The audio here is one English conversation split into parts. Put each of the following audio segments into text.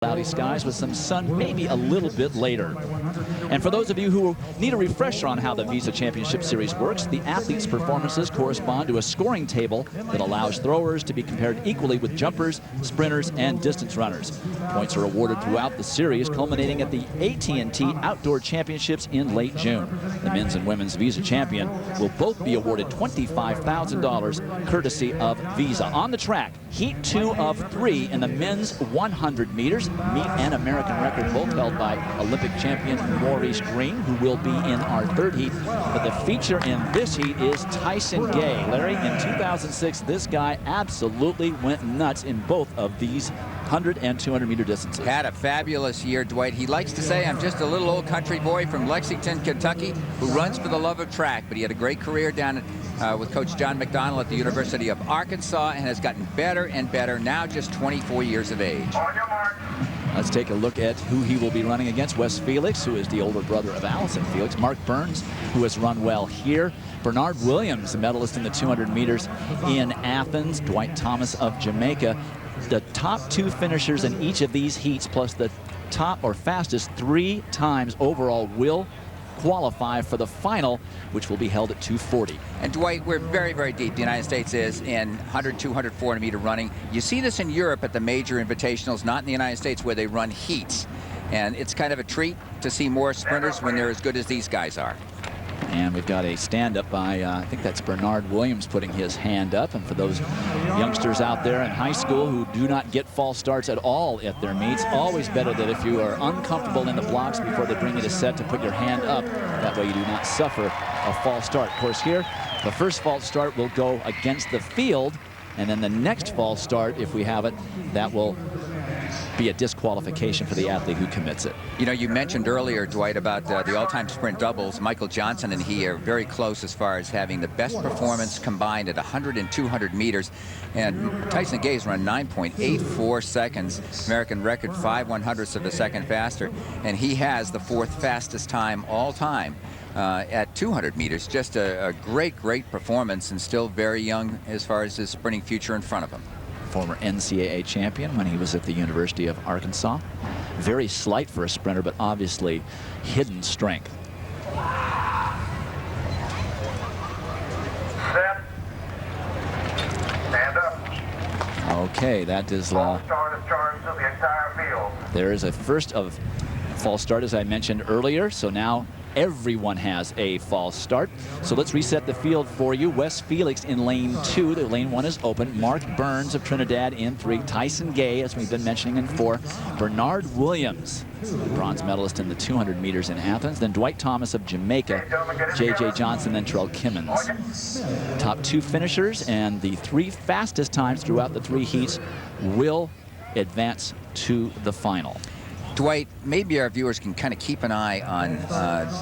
Cloudy skies with some sun maybe a little bit later. And for those of you who need a refresher on how the Visa Championship Series works, the athletes' performances correspond to a scoring table that allows throwers to be compared equally with jumpers, sprinters, and distance runners. Points are awarded throughout the series, culminating at the AT&T Outdoor Championships in late June. The men's and women's Visa champion will both be awarded $25,000 courtesy of Visa. On the track, Heat 2 of 3 in the men's 100 meters. Meet and American record both held by Olympic champion Maurice Greene, who will be in our third heat. But the feature in this heat is Tyson Gay. Larry, in 2006, this guy absolutely went nuts in both of these 100 and 200 meter distances. Had a fabulous year, Dwight. He likes to say, I'm just a little old country boy from Lexington, Kentucky, who runs for the love of track. But he had a great career down with Coach John McDonnell at the University of Arkansas and has gotten better and better, now just 24 years of age. Let's take a look at who he will be running against. Wes Felix, who is the older brother of Allison Felix. Mark Burns, who has run well here. Bernard Williams, a medalist in the 200 meters in Athens. Dwight Thomas of Jamaica. The top two finishers in each of these heats, plus the top or fastest 3 times overall, will qualify for the final, which will be held at 2:40. And Dwight, we're very, very deep. The United States is in 100, 200, 400 meter running. You see this in Europe at the major invitationals, not in the United States, where they run heats. And it's kind of a treat to see more sprinters when they're as good as these guys are. And we've got a stand-up by, I think that's Bernard Williams putting his hand up. And for those youngsters out there in high school who do not get false starts at all at their meets, always better that if you are uncomfortable in the blocks before they bring you to set, to put your hand up. That way you do not suffer a false start. Of course, here, the first false start will go against the field. And then the next false start, if we have it, that will be a disqualification for the athlete who commits it. You know, you mentioned earlier, Dwight, about the all-time sprint doubles. Michael Johnson and he are very close as far as having the best performance combined at 100 and 200 meters. And Tyson Gay's run 9.84 seconds, American record 5/100ths of a second faster, and he has the 4th fastest time all time at 200 meters. Just a great, great performance, and still very young as far as his sprinting future in front of him. Former NCAA champion when he was at the University of Arkansas. Very slight for a sprinter, but obviously hidden strength. Set. Stand up. Okay, that is False start is charged to the entire field. there is a first of false start, as I mentioned earlier. So now everyone has a false start. So let's reset the field for you. Wes Felix in lane 2. The lane 1 is open. Mark Burns of Trinidad in 3. Tyson Gay, as we've been mentioning, in 4. Bernard Williams, bronze medalist in the 200 meters in Athens. Then Dwight Thomas of Jamaica. J.J. Johnson, then Terrell Kimmons. Top 2 finishers and the 3 fastest times throughout the 3 heats will advance to the final. Dwight, maybe our viewers can kind of keep an eye on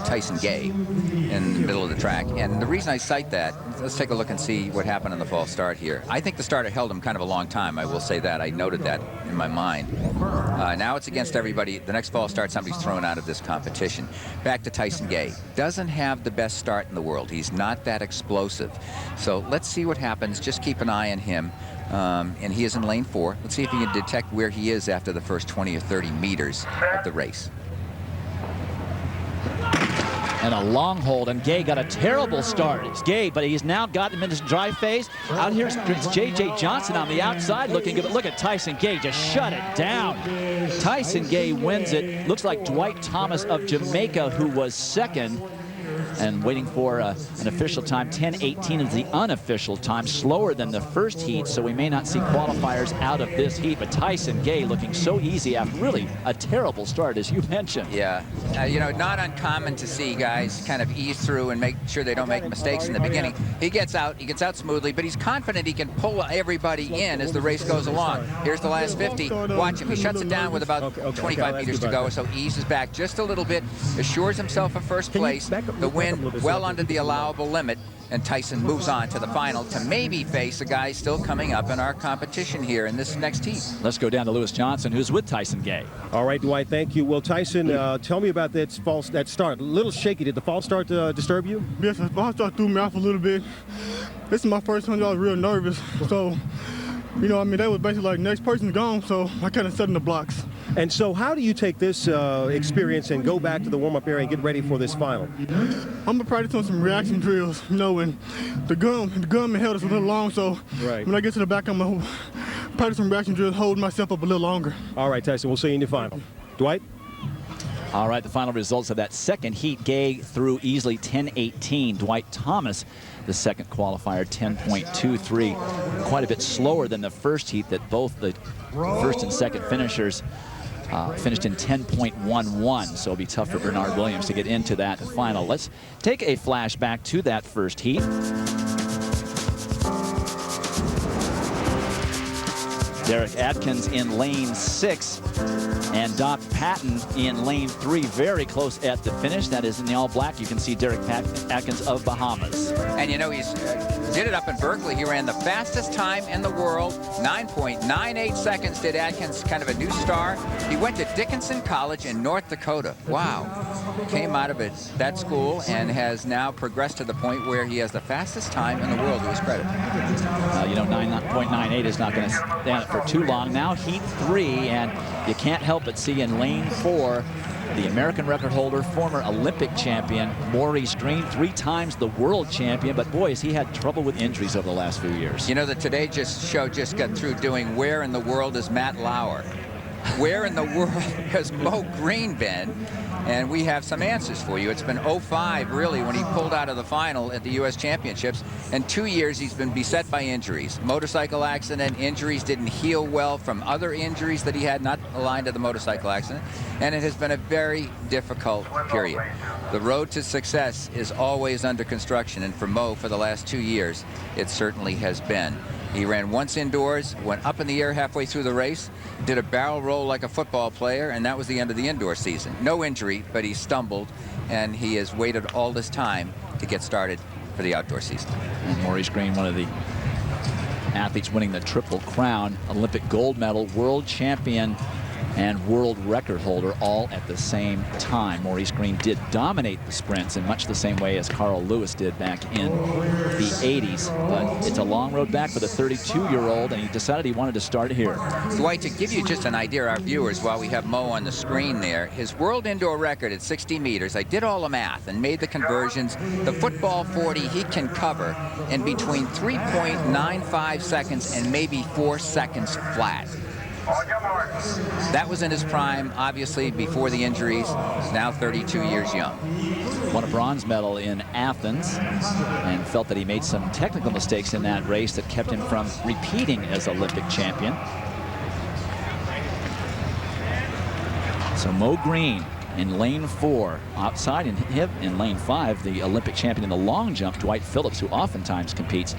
Tyson Gay in the middle of the track. And the reason I cite that, let's take a look and see what happened on the false start here. I think the starter held him kind of a long time. I will say that. I noted that in my mind. Now it's against everybody. The next false start, somebody's thrown out of this competition. Back to Tyson Gay. Doesn't have the best start in the world. He's not that explosive. So let's see what happens. Just keep an eye on him. And he is in lane 4. Let's see if he can detect where he is after the first 20 or 30 meters of the race. And a long hold, and Gay got a terrible start. It's Gay, but he's now got him in his dry phase. Out here is J.J. Johnson on the outside looking good. But look at Tyson Gay, just shut it down. Tyson Gay wins it. Looks like Dwight Thomas of Jamaica, who was second, and waiting for an official time. 10:18 is the unofficial time, slower than the first heat, so we may not see qualifiers out of this heat. But Tyson Gay looking so easy after really a terrible start, as you mentioned. Yeah, you know, not uncommon to see guys kind of ease through and make sure they don't make mistakes in the beginning. He gets out smoothly, but he's confident he can pull everybody in as the race goes along. Here's the last 50. Watch him. He shuts it down with about 25 meters to go, so eases back just a little bit, assures himself a first place. The wind well under the allowable limit, and Tyson moves on to the final to maybe face a guy still coming up in our competition here in this next heat. Let's go down to Lewis Johnson, who's with Tyson Gay. All right, Dwight, thank you. Well, Tyson, tell me about that start. A little shaky. Did the false start disturb you? Yes, the false start threw me off a little bit. This is my first time. I was real nervous. So, you know, I mean, that was basically like next person's gone, so I kind of set in the blocks. And so how do you take this experience and go back to the warm-up area and get ready for this final? I'm going to practice on some reaction drills, you know, and the gum held us a little long, so when I get to the back, I'm going to practice some reaction drills, hold myself up a little longer. All right, Tyson, we'll see you in the final. Dwight? All right, the final results of that second heat. Gay threw easily 10:18. Dwight Thomas, the second qualifier, 10.23. Quite a bit slower than the first heat that both the first and second finishers finished in 10.11. So it'll be tough for Bernard Williams to get into that final. Let's take a flashback to that first heat. Derek Atkins in lane 6 and Doc Patton in lane 3, very close at the finish. That is in the all black. You can see Derek Atkins of Bahamas. And you know, he's did it up in Berkeley. He ran the fastest time in the world, 9.98 seconds did Atkins, kind of a new star. He went to Dickinson College in North Dakota. Wow. Came out of that school and has now progressed to the point where he has the fastest time in the world to his credit. You know, 9.98 is not going to stand it for too long. Now heat 3, and you can't help but see in lane 4 the American record holder, former Olympic champion, Maurice Greene, 3 times the world champion. But boy, has he had trouble with injuries over the last few years. You know, the Today show just got through doing Where in the World is Matt Lauer? Where in the world has Mo Greene been? And we have some answers for you. It's been 05, really, when he pulled out of the final at the U.S. Championships. And 2 years he's been beset by injuries. Motorcycle accident, injuries, didn't heal well from other injuries that he had, not aligned to the motorcycle accident. And it has been a very difficult period. The road to success is always under construction. And for Mo, for the last 2 years, it certainly has been. He ran once indoors, went up in the air halfway through the race, did a barrel roll like a football player, and that was the end of the indoor season. No injury, but he stumbled, and he has waited all this time to get started for the outdoor season. And Maurice Greene, one of the athletes winning the Triple Crown, Olympic gold medal, world champion, and world record holder all at the same time. Maurice Greene did dominate the sprints in much the same way as Carl Lewis did back in the 80s. But it's a long road back for the 32-year-old, and he decided he wanted to start here. Dwight, to give you just an idea, our viewers, while we have Mo on the screen there, his world indoor record at 60 meters, I did all the math and made the conversions. The football 40 he can cover in between 3.95 seconds and maybe 4 seconds flat. That was in his prime, obviously, before the injuries. He's now 32 years young. Won a bronze medal in Athens and felt that he made some technical mistakes in that race that kept him from repeating as Olympic champion. So Mo Greene in lane 4. Outside in him in lane 5, the Olympic champion in the long jump, Dwight Phillips, who oftentimes competes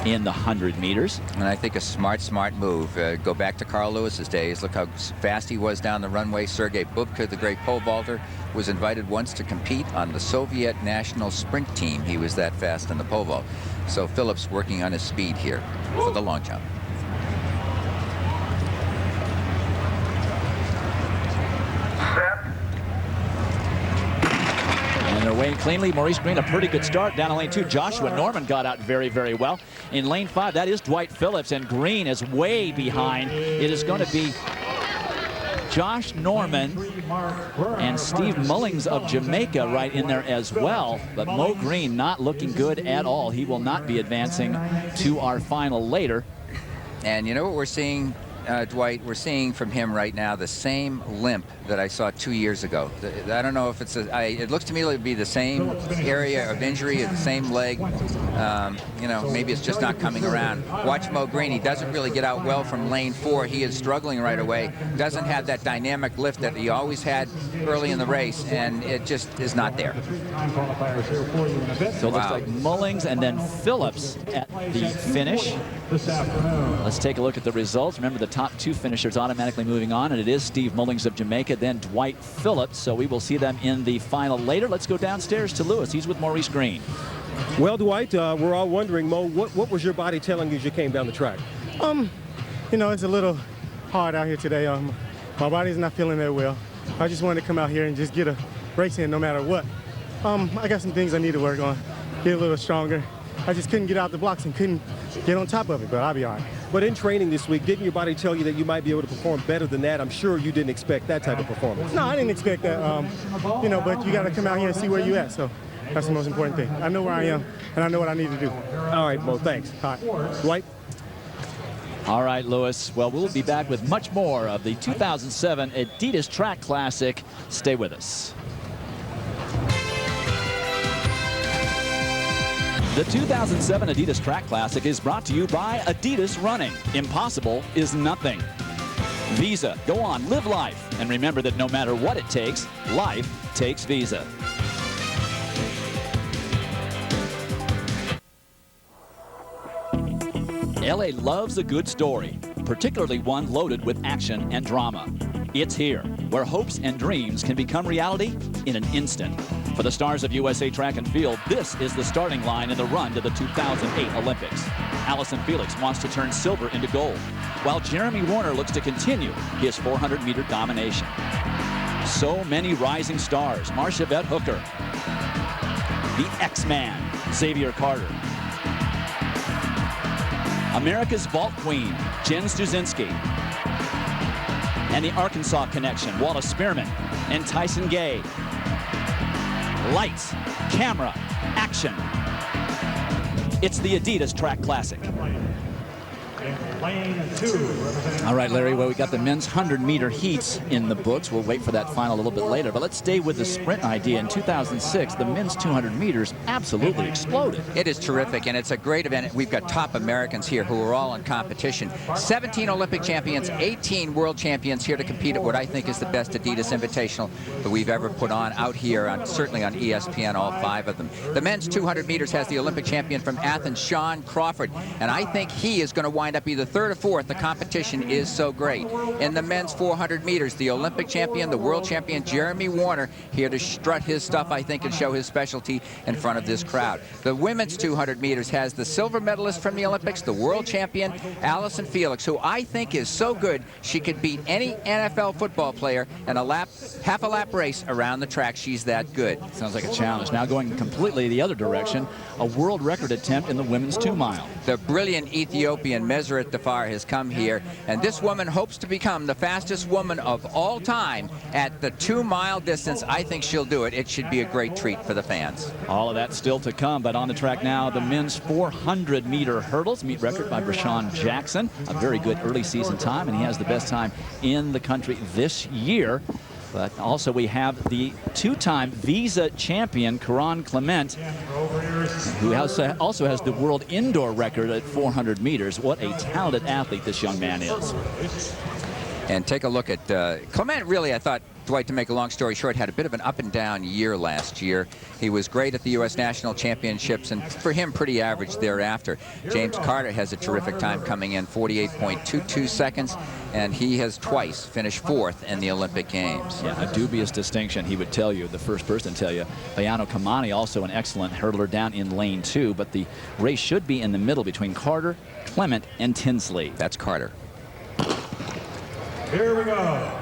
in the 100 meters. And I think a smart move. Go back to Carl Lewis's days. Look how fast he was down the runway. Sergei Bubka, the great pole vaulter, was invited once to compete on the Soviet national sprint team. He was that fast in the pole vault. So Phillips working on his speed here for the long jump. And they're weighing cleanly. Maurice Greene, a pretty good start down in lane 2. Joshua Norman got out very, very well. In lane 5, that is Dwight Phillips, and Greene is way behind. It is going to be Josh Norman and Steve Mullings of Jamaica right in there as well. But Mo Greene not looking good at all. He will not be advancing to our final later. And you know what we're seeing, Dwight? We're seeing from him right now the same limp that I saw 2 years ago. I don't know if it's it looks to me like it'd be the same area of injury, the same leg. You know, maybe it's just not coming around. Watch Mo Greene. He doesn't really get out well from lane 4. He is struggling right away. Doesn't have that dynamic lift that he always had early in the race, and it just is not there. So it looks like Mullings and then Phillips at the finish. Let's take a look at the results. Remember, the top 2 finishers automatically moving on, and it is Steve Mullings of Jamaica, then Dwight Phillips. So we will see them in the final later. Let's go downstairs to Lewis. He's with Maurice Greene. Well, Dwight, we're all wondering, Mo, what was your body telling you as you came down the track? You know, it's a little hard out here today. My body's not feeling that well. I just wanted to come out here and just get a race in no matter what. I got some things I need to work on, get a little stronger. I just couldn't get out the blocks and couldn't get on top of it, but I'll be all right. But in training this week, didn't your body tell you that you might be able to perform better than that? I'm sure you didn't expect that type of performance. No, I didn't expect that. You know, but you got to come out here and see where you're at. So that's the most important thing. I know where I am, and I know what I need to do. All right, Mo, thanks. All right. Dwight? All right, Lewis. Well, we'll be back with much more of the 2007 Adidas Track Classic. Stay with us. The 2007 Adidas Track Classic is brought to you by Adidas Running. Impossible is nothing. Visa, go on, live life. And remember that no matter what it takes, life takes Visa. LA loves a good story, particularly one loaded with action and drama. It's here, where hopes and dreams can become reality in an instant. For the stars of USA Track and Field, this is the starting line in the run to the 2008 Olympics. Allison Felix wants to turn silver into gold, while Jeremy Warner looks to continue his 400-meter domination. So many rising stars: Marcia Vett Hooker, the X-Man, Xavier Carter, America's vault queen, Jen Stuzinski, and the Arkansas connection, Wallace Spearman and Tyson Gay. Lights, camera, action. It's the Adidas Track Classic. All right, Larry, well, we got the men's 100-meter heats in the books. We'll wait for that final a little bit later, but let's stay with the sprint idea. In 2006, the men's 200 meters absolutely exploded. It is terrific, and it's a great event. We've got top Americans here who are all in competition. 17 Olympic champions, 18 world champions here to compete at what I think is the best Adidas Invitational that we've ever put on out here, certainly on ESPN, all 5 of them. The men's 200 meters has the Olympic champion from Athens, Sean Crawford, and I think he is going to wind up either 3rd or 4th. The competition is so great. In the men's 400 meters, the Olympic champion, the world champion, Jeremy Warner, here to strut his stuff, I think, and show his specialty in front of this crowd. The women's 200 meters has the silver medalist from the Olympics, the world champion, Allison Felix, who I think is so good she could beat any NFL football player in a half a lap race around the track. She's that good. Sounds like a challenge. Now going completely the other direction, a world record attempt in the women's 2-mile. The brilliant Ethiopian Meseret Dafar has come here, and this woman hopes to become the fastest woman of all time at the 2-mile distance. I think she'll do it. It should be a great treat for the fans. All of that still to come, but on the track now, the men's 400-meter hurdles, meet record by Brashawn Jackson, a very good early season time, and he has the best time in the country this year. But also we have the 2-time Visa champion, Karan Clement, who also has the world indoor record at 400 meters. What a talented athlete this young man is. And take a look at Clement. Really, I thought, Dwight, to make a long story short, had a bit of an up-and-down year last year. He was great at the U.S. National Championships, and for him, pretty average thereafter. James Carter has a terrific time coming in, 48.22 seconds, and he has twice finished 4th in the Olympic Games. Yeah, a dubious distinction, he would tell you, the first person to tell you. Bayano Kamani, also an excellent hurdler down in lane 2, but the race should be in the middle between Carter, Clement, and Tinsley. That's Carter. Here we go.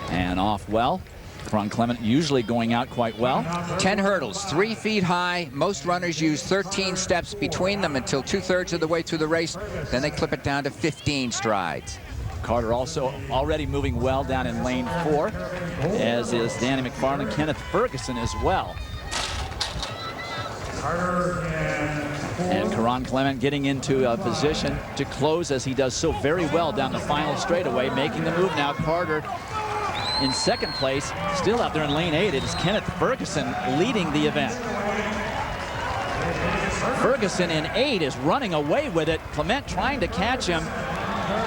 And off well. Karan Clement usually going out quite well. 10 hurdles, 3 feet high. Most runners use 13 steps between them until 2/3 of the way through the race. Then they clip it down to 15 strides. Carter also already moving well down in lane 4, as is Danny McFarland, Kenneth Ferguson as well. And Karan Clement getting into a position to close, as he does so very well down the final straightaway, making the move now. Carter in 2nd place, still out there in lane 8. It is Kenneth Ferguson leading the event. Ferguson in 8 is running away with it. Clement trying to catch him.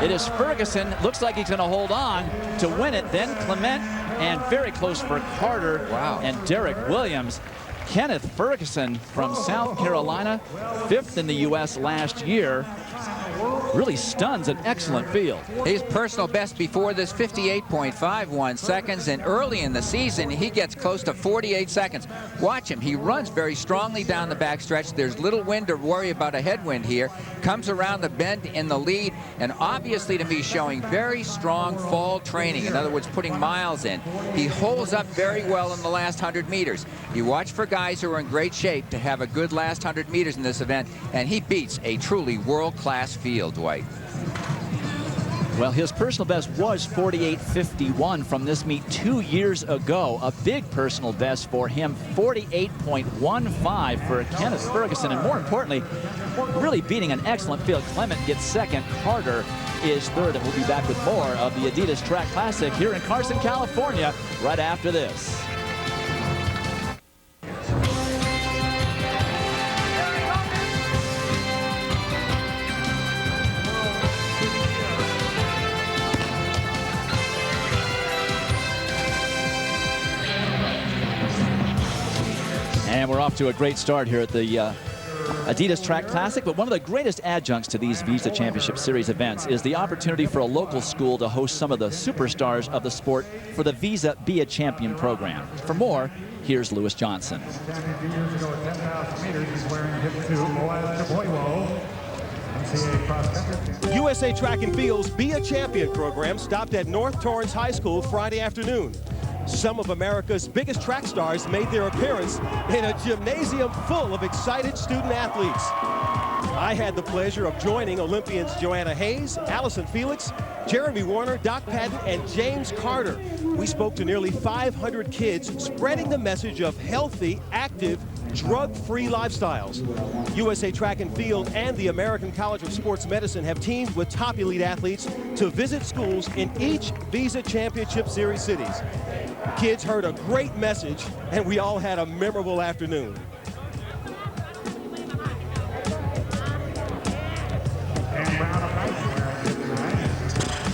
It is Ferguson. Looks like he's going to hold on to win it. Then Clement, and very close for Carter. Wow. And Derek Williams. Kenneth Ferguson from South Carolina, 5th in the U.S. last year, really stuns an excellent field. His personal best before this, 58.51 seconds, and early in the season he gets close to 48 seconds. Watch him. He runs very strongly down the backstretch. There's little wind to worry about, a headwind here. Comes around the bend in the lead, and obviously to me showing very strong fall training. In other words, putting miles in. He holds up very well in the last 100 meters. You watch for guys who are in great shape to have a good last 100 meters in this event, and he beats a truly world-class field, Dwight. Well, his personal best was 48.51 from this meet 2 years ago. A big personal best for him, 48.15 for Kenneth Ferguson. And more importantly, really beating an excellent field. Clement gets second. Carter is third. And we'll be back with more of the Adidas Track Classic here in Carson, California, right after this. And we're off to a great start here at the Adidas Track Classic. But one of the greatest adjuncts to these Visa Championship Series events is the opportunity for a local school to host some of the superstars of the sport for the Visa Be a Champion program. For more, here's Lewis Johnson. USA Track and Field's Be a Champion program stopped at North Torrance High School Friday afternoon. Some of America's biggest track stars made their appearance in a gymnasium full of excited student athletes. I had the pleasure of joining Olympians Joanna Hayes, Allison Felix, Jeremy Warner, Doc Patton, and James Carter. We spoke to nearly 500 kids, spreading the message of healthy, active, drug-free lifestyles. USA Track and Field and the American College of Sports Medicine have teamed with top elite athletes to visit schools in each Visa Championship Series cities. Kids heard a great message, and we all had a memorable afternoon.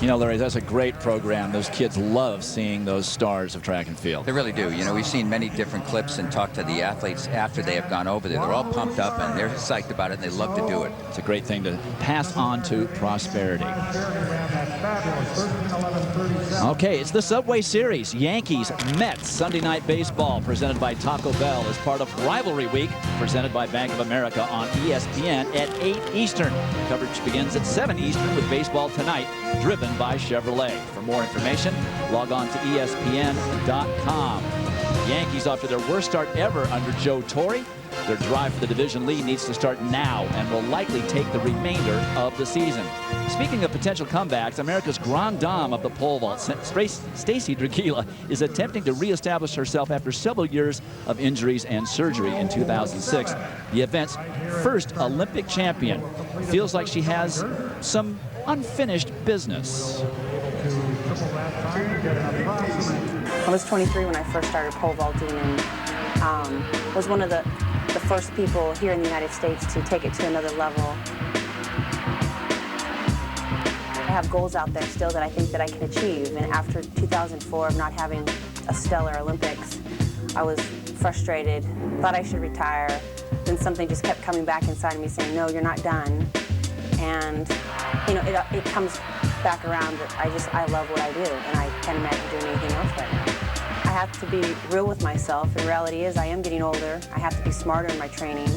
You know, Larry, that's a great program. Those kids love seeing those stars of track and field. They really do. You know, we've seen many different clips and talked to the athletes after they have gone over there. They're all pumped up and they're psyched about it and they love to do it. It's a great thing to pass on to prosperity. Okay, it's the Subway Series. Yankees, Mets, Sunday Night Baseball, presented by Taco Bell as part of Rivalry Week, presented by Bank of America on ESPN at 8 Eastern. Coverage begins at 7 Eastern with baseball tonight, driven by Chevrolet. For more information, log on to ESPN.com. Yankees off to their worst start ever under Joe Torre. Their drive for the division lead needs to start now and will likely take the remainder of the season. Speaking of potential comebacks, America's grande dame of the pole vault, Stacy Dragila, is attempting to reestablish herself after several years of injuries and surgery in 2006. The event's first Olympic champion feels like she has some unfinished business. I was 23 when I first started pole vaulting and was one of the first people here in the United States to take it to another level. I have goals out there still that I think that I can achieve, and after 2004 of not having a stellar Olympics, I was frustrated, thought I should retire. Then something just kept coming back inside of me saying, no, you're not done. And you know, it comes back around that I love what I do, and I can't imagine doing anything else right now. I have to be real with myself, and reality is I am getting older. I have to be smarter in my training.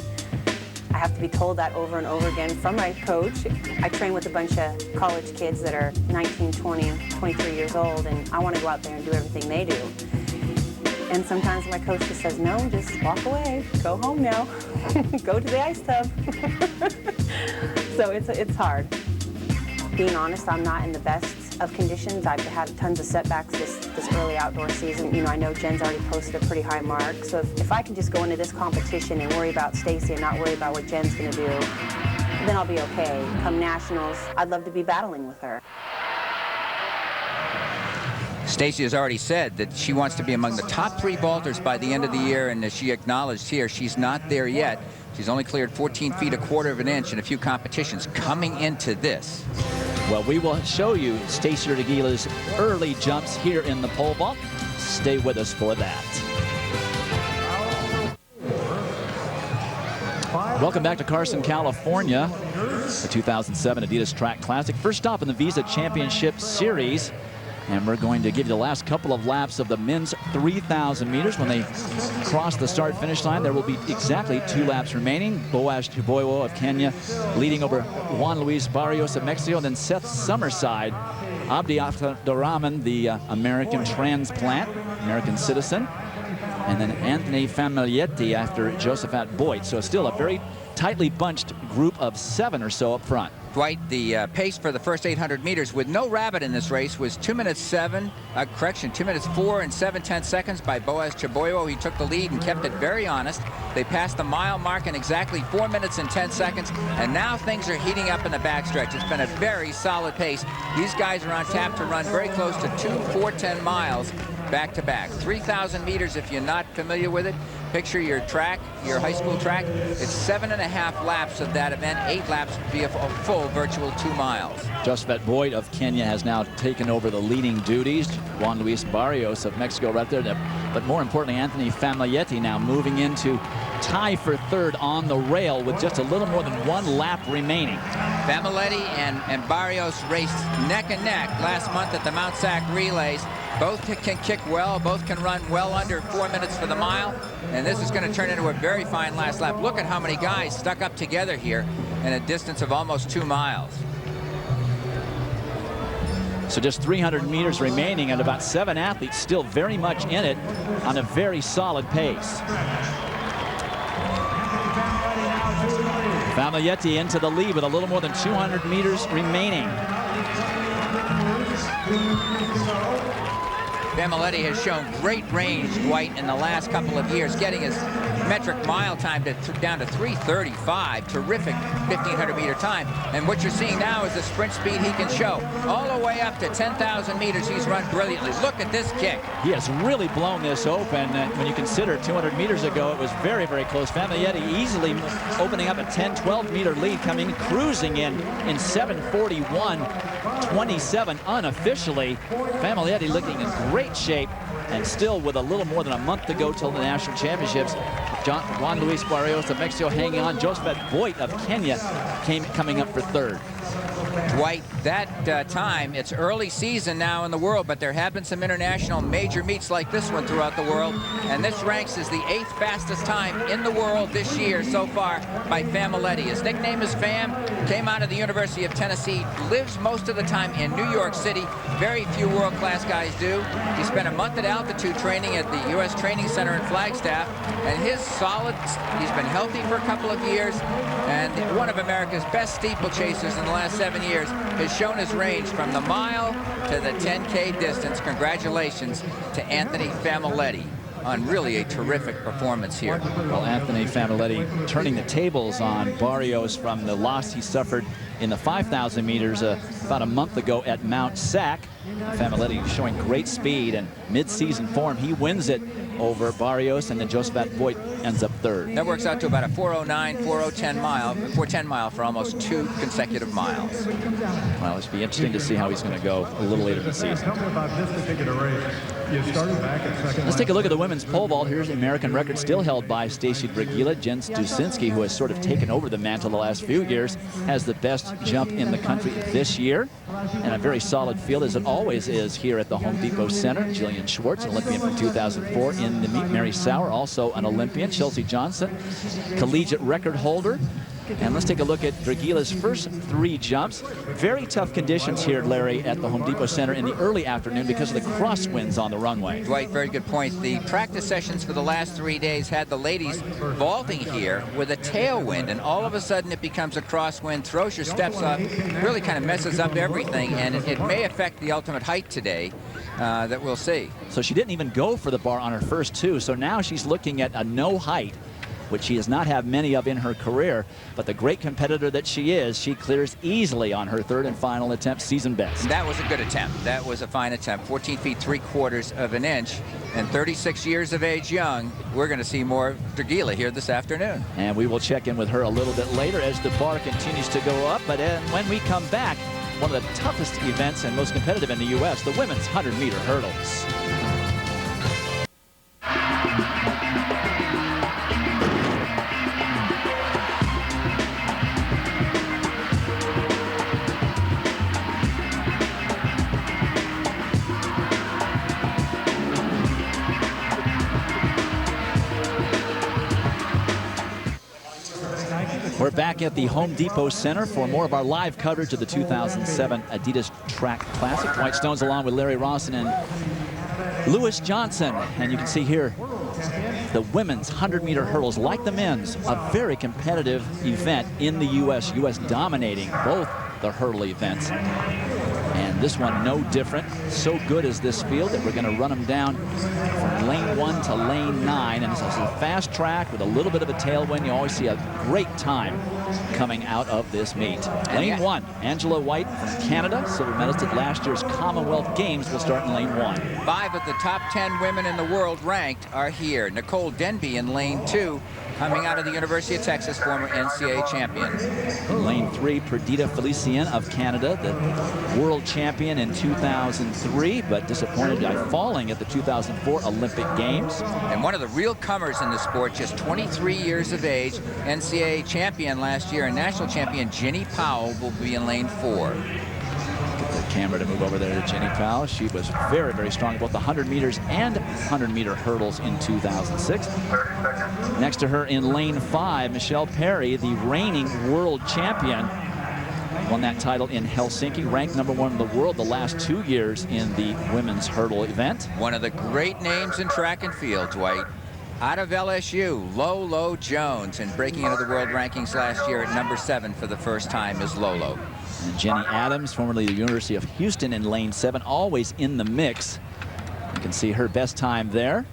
I have to be told that over and over again from my coach. I train with a bunch of college kids that are 19, 20, 23 years old, and I want to go out there and do everything they do. And sometimes my coach just says, no, just walk away, go home now, go to the ice tub. So it's hard. Being honest, I'm not in the best of conditions. I've had tons of setbacks this early outdoor season. You know, I know Jen's already posted a pretty high mark. So if I can just go into this competition and worry about Stacy and not worry about what Jen's going to do, then I'll be okay. Come nationals, I'd love to be battling with her. Stacy has already said that she wants to be among the top 3 vaulters by the end of the year, and as she acknowledged here, she's not there yet. She's only cleared 14 feet, 1/4 of an inch in a few competitions coming into this. Well, we will show you Stacy Dragila's early jumps here in the pole vault. Stay with us for that. Welcome back to Carson, California, the 2007 Adidas Track Classic. First stop in the Visa Championship Series. And we're going to give you the last couple of laps of the men's 3,000 meters. When they cross the start-finish line, there will be exactly 2 laps remaining. Boaz Chiboyo of Kenya leading over Juan Luis Barrios of Mexico. And then Seth Summerside, Abdi Abdurrahman, the American transplant, American citizen. And then Anthony Famiglietti after Josephat Boyd. So still a very tightly bunched group of 7 or so up front. Dwight, the pace for the first 800 meters with no rabbit in this race was 2 minutes 4 and 7/10 seconds by Boaz Chaboyo. He took the lead and kept it very honest. They passed the mile mark in exactly 4 minutes and 10 seconds, and now things are heating up in the backstretch. It's been a very solid pace. These guys are on tap to run very close to 2 4:10 miles back-to-back. 3,000 meters, if you're not familiar with it. Picture your track, your high school track. It's 7.5 laps of that event. 8 laps would be a full virtual 2 miles. Josephat Boyd of Kenya has now taken over the leading duties. Juan Luis Barrios of Mexico right there. But more importantly, Anthony Famiglietti now moving into tie for third on the rail with just a little more than 1 lap remaining. Famiglietti and Barrios raced neck and neck last month at the Mount Sac Relays. Both can kick well, both can run well under 4 minutes for the mile, and this is going to turn into a very fine last lap. Look at how many guys stuck up together here in a distance of almost 2 miles. So just 300 meters remaining and about 7 athletes still very much in it on a very solid pace. Famiglietti into the lead with a little more than 200 meters remaining. Famiglietti has shown great range, Dwight, in the last couple of years, getting his metric mile time down to 3:35. Terrific 1,500-meter time. And what you're seeing now is the sprint speed he can show. All the way up to 10,000 meters, he's run brilliantly. Look at this kick. He has really blown this open. When you consider 200 meters ago, it was very, very close. Famiglietti easily opening up a 10-12-meter lead, coming cruising in 7:41.27 unofficially. Famiglietti looking in great shape, and still with a little more than a month to go till the national championships. Juan Luis Barrios of Mexico hanging on. Josephat Boyd of Kenya coming up for third. Dwight, that time, it's early season now in the world, but there have been some international major meets like this one throughout the world, and this ranks as the 8th fastest time in the world this year so far by Famiglietti. His nickname is Fam, came out of the University of Tennessee, lives most of the time in New York City. Very few world-class guys do. He spent a month at altitude training at the U.S. Training Center in Flagstaff, and he's been healthy for a couple of years, and one of America's best steeplechasers in the last 7 years, has shown his range from the mile to the 10K distance. Congratulations to Anthony Famiglietti on really a terrific performance here. Well, Anthony Famiglietti turning the tables on Barrios from the loss he suffered in the 5,000 meters about a month ago at Mount Sac. Famiglietti showing great speed and mid-season form. He wins it over Barrios, and then Josephat Boyd ends up third. That works out to about a 4:09, 4:10 mile for almost 2 consecutive miles. Well, it'll be interesting to see how he's going to go a little later in the season. Let's take a look at the women's pole vault. Here's the American record still held by Stacy Brigila. Jen Stusinski, who has sort of taken over the mantle the last few years, has the best jump in the country this year. And a very solid field, as it always is here at the Home Depot Center. Jillian Schwartz, an Olympian from 2004 in the meet. Mary Sauer, also an Olympian. Chelsea Johnson, collegiate record holder. And let's take a look at Brigila's first 3 jumps. Very tough conditions here, Larry, at the Home Depot Center in the early afternoon because of the crosswinds on the runway. Dwight, very good point. The practice sessions for the last 3 days had the ladies vaulting here with a tailwind, and all of a sudden it becomes a crosswind, throws your steps up, really kind of messes up everything, and it may affect the ultimate height today that we'll see. So she didn't even go for the bar on her first 2, so now she's looking at a no height, which she has not had many of in her career, but the great competitor that she is, she clears easily on her 3rd and final attempt, season best. That was a good attempt. That was a fine attempt. 14 feet 3/4 of an inch, and 36 years of age young. We're going to see more of Brigila here this afternoon. And we will check in with her a little bit later as the bar continues to go up. But when we come back, one of the toughest events and most competitive in the U.S., the women's 100-meter hurdles. We're back at the Home Depot Center for more of our live coverage of the 2007 Adidas Track Classic. Dwight Stones along with Larry Rawson and Lewis Johnson. And you can see here the women's 100-meter hurdles, like the men's, a very competitive event in the U.S. U.S. dominating both the hurdle events. And this one no different. So good is this field that we're going to run them down from lane 1 to lane 9. And this is a fast track with a little bit of a tailwind. You always see a great time coming out of this meet. Lane 1, Angela White from Canada, silver medalist at last year's Commonwealth Games, will start in lane 1. 5 of the top 10 women in the world ranked are here. Nicole Denby in lane 2, coming out of the University of Texas, former NCAA champion. In lane 3, Perdita Felicien of Canada, the world champion in 2003, but disappointed by falling at the 2004 Olympic Games. And one of the real comers in the sport, just 23 years of age, NCAA champion last year and national champion Jenny Powell will be in lane 4. Get the camera to move over there to Jenny Powell. She was very, very strong at both the 100 meters and 100-meter hurdles in 2006. Next to her in lane 5, Michelle Perry, the reigning world champion. Won that title in Helsinki, ranked #1 in the world the last 2 years in the women's hurdle event. One of the great names in track and field, Dwight. Out of LSU, Lolo Jones, and breaking into the world rankings last year at #7 for the first time is Lolo. And Jenny Adams, formerly the University of Houston, in lane 7, always in the mix. You can see her best time there.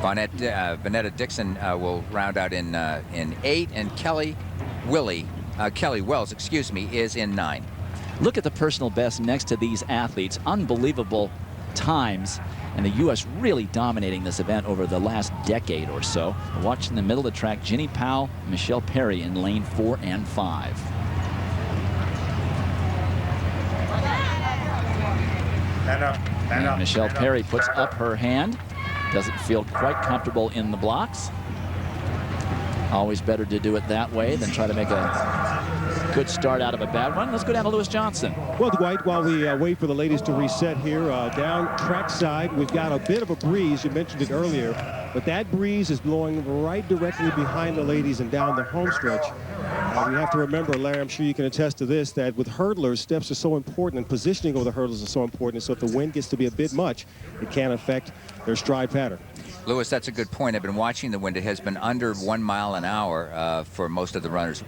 Vanetta Dixon will round out in 8, and Kelly Wells, excuse me, is in 9. Look at the personal best next to these athletes. Unbelievable times. And the U.S. really dominating this event over the last decade or so. Watch in the middle of the track, Jenny Powell, Michelle Perry in lane 4 and 5. And Michelle Perry puts up her hand. Doesn't feel quite comfortable in the blocks. Always better to do it that way than try to make a good start out of a bad one. Let's go down to Lewis Johnson. Well, Dwight, while we wait for the ladies to reset here, down track side, we've got a bit of a breeze. You mentioned it earlier, but that breeze is blowing right directly behind the ladies and down the home stretch. We have to remember, Larry, I'm sure you can attest to this, that with hurdlers, steps are so important, and positioning over the hurdles is so important. So if the wind gets to be a bit much, it can affect their stride pattern. Lewis, that's a good point. I've been watching the wind. It has been under 1 mile an hour for most of the runners.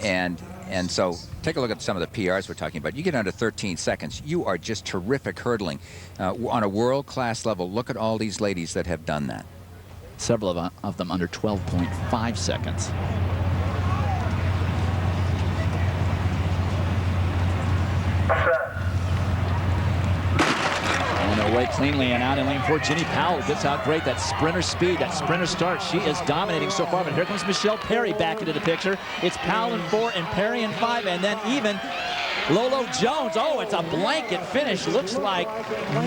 And so take a look at some of the PRs we're talking about. You get under 13 seconds. You are just terrific hurdling. On a world-class level, look at all these ladies that have done that. Several of them under 12.5 seconds. Away cleanly and out in lane 4. Jenny Powell gets out great. That sprinter speed, that sprinter start. She is dominating so far. But here comes Michelle Perry back into the picture. It's Powell in 4 and Perry in 5, and then even Lolo Jones. Oh, it's a blanket finish. Looks like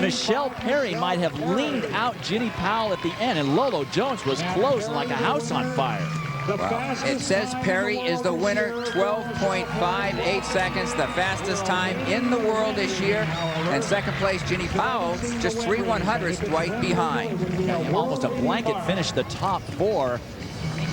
Michelle Perry might have leaned out Jenny Powell at the end, and Lolo Jones was closing like a house on fire. Wow. It says Perry is the winner, 12.58 seconds, the fastest time in the world this year. And second place, Jenny Powell, just 3/100ths, Dwight, behind. Almost a blanket finish, the top 4.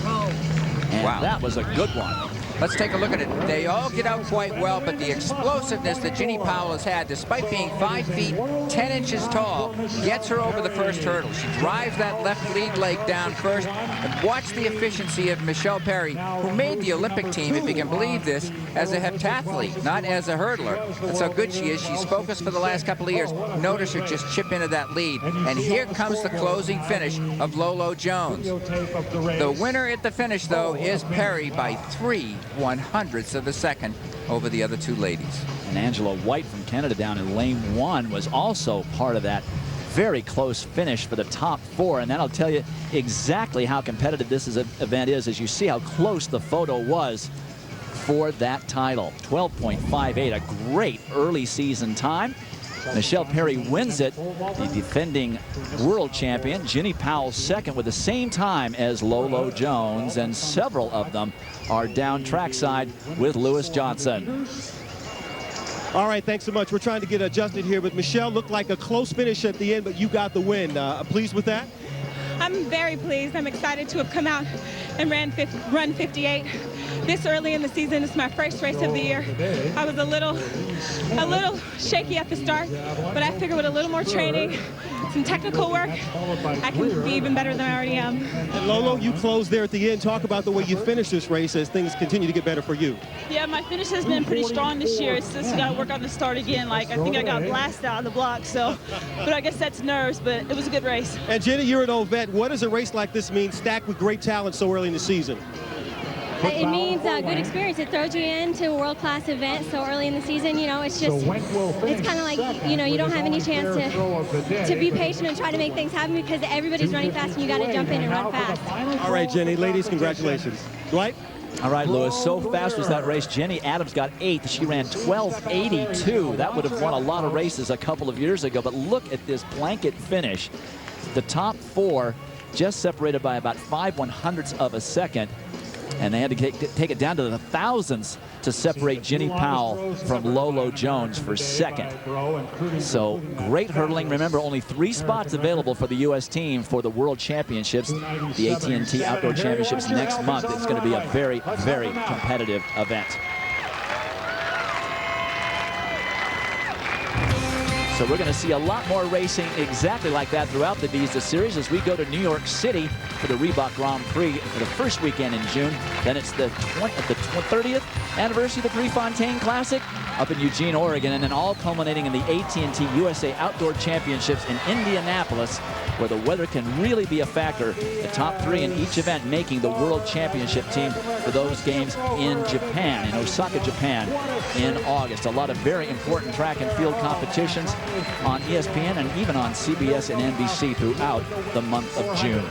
And wow, that was a good one. Let's take a look at it. They all get out quite well, but the explosiveness that Jenny Powell has had, despite being 5 feet 10 inches tall, gets her over the first hurdle. She drives that left lead leg down first. And watch the efficiency of Michelle Perry, who made the Olympic team, if you can believe this, as a heptathlete, not as a hurdler. That's how good she is. She's focused for the last couple of years. Notice her just chip into that lead. And here comes the closing finish of Lolo Jones. The winner at the finish, though, is Perry by 3/100ths of a second over the other 2 ladies. And Angela White from Canada down in lane 1 was also part of that very close finish for the top 4, and that'll tell you exactly how competitive this event is, as you see how close the photo was for that title. 12.58, a great early season time. Michelle Perry wins it, the defending world champion. Jenny Powell second with the same time as Lolo Jones, and several of them are down trackside with Lewis Johnson. All right, thanks so much. We're trying to get adjusted here, but Michelle, looked like a close finish at the end, but you got the win. Pleased with that? I'm very pleased. I'm excited to have come out and run 58. this early in the season. It's my first race of the year. I was a little shaky at the start, but I figured with a little more training, some technical work, I can be even better than I already am. And Lolo, you closed there at the end. Talk about the way you finished this race as things continue to get better for you. Yeah, my finish has been pretty strong this year. It's just got to work on the start again. Like, I think I got blasted out of the block, so, but I guess that's nerves, but it was a good race. And Jenny, you're an old vet. What does a race like this mean, stacked with great talent so early in the season? It means good experience. It throws you into a world-class event so early in the season. You know, it's just, it's kind of like, you know, you don't have any chance to be patient and try to make things happen because everybody's running fast and you got to jump in and run fast. All right, Jenny, ladies, congratulations. Dwight? All right, Lewis, so fast was that race. Jenny Adams got 8th. She ran 12:82. That would have won a lot of races a couple of years ago, but look at this blanket finish. The top 4 just separated by about 5/100ths of a second. And they had to take it down to the thousandths to separate Ginny Powell from Lolo Jones for second. So great hurdling. Remember, only 3 spots available for the U.S. team for the World Championships, the AT&T Outdoor Championships next month. It's going to be a very, very competitive event. So we're going to see a lot more racing exactly like that throughout the Visa Series as we go to New York City for the Reebok Grand Prix for the first weekend in June. Then it's the 30th anniversary of the Prefontaine Classic up in Eugene, Oregon, and then all culminating in the AT&T USA Outdoor Championships in Indianapolis, where the weather can really be a factor. The top 3 in each event making the World Championship team for those games in Japan, in Osaka, Japan, in August. A lot of very important track and field competitions on ESPN and even on CBS and NBC throughout the month of June.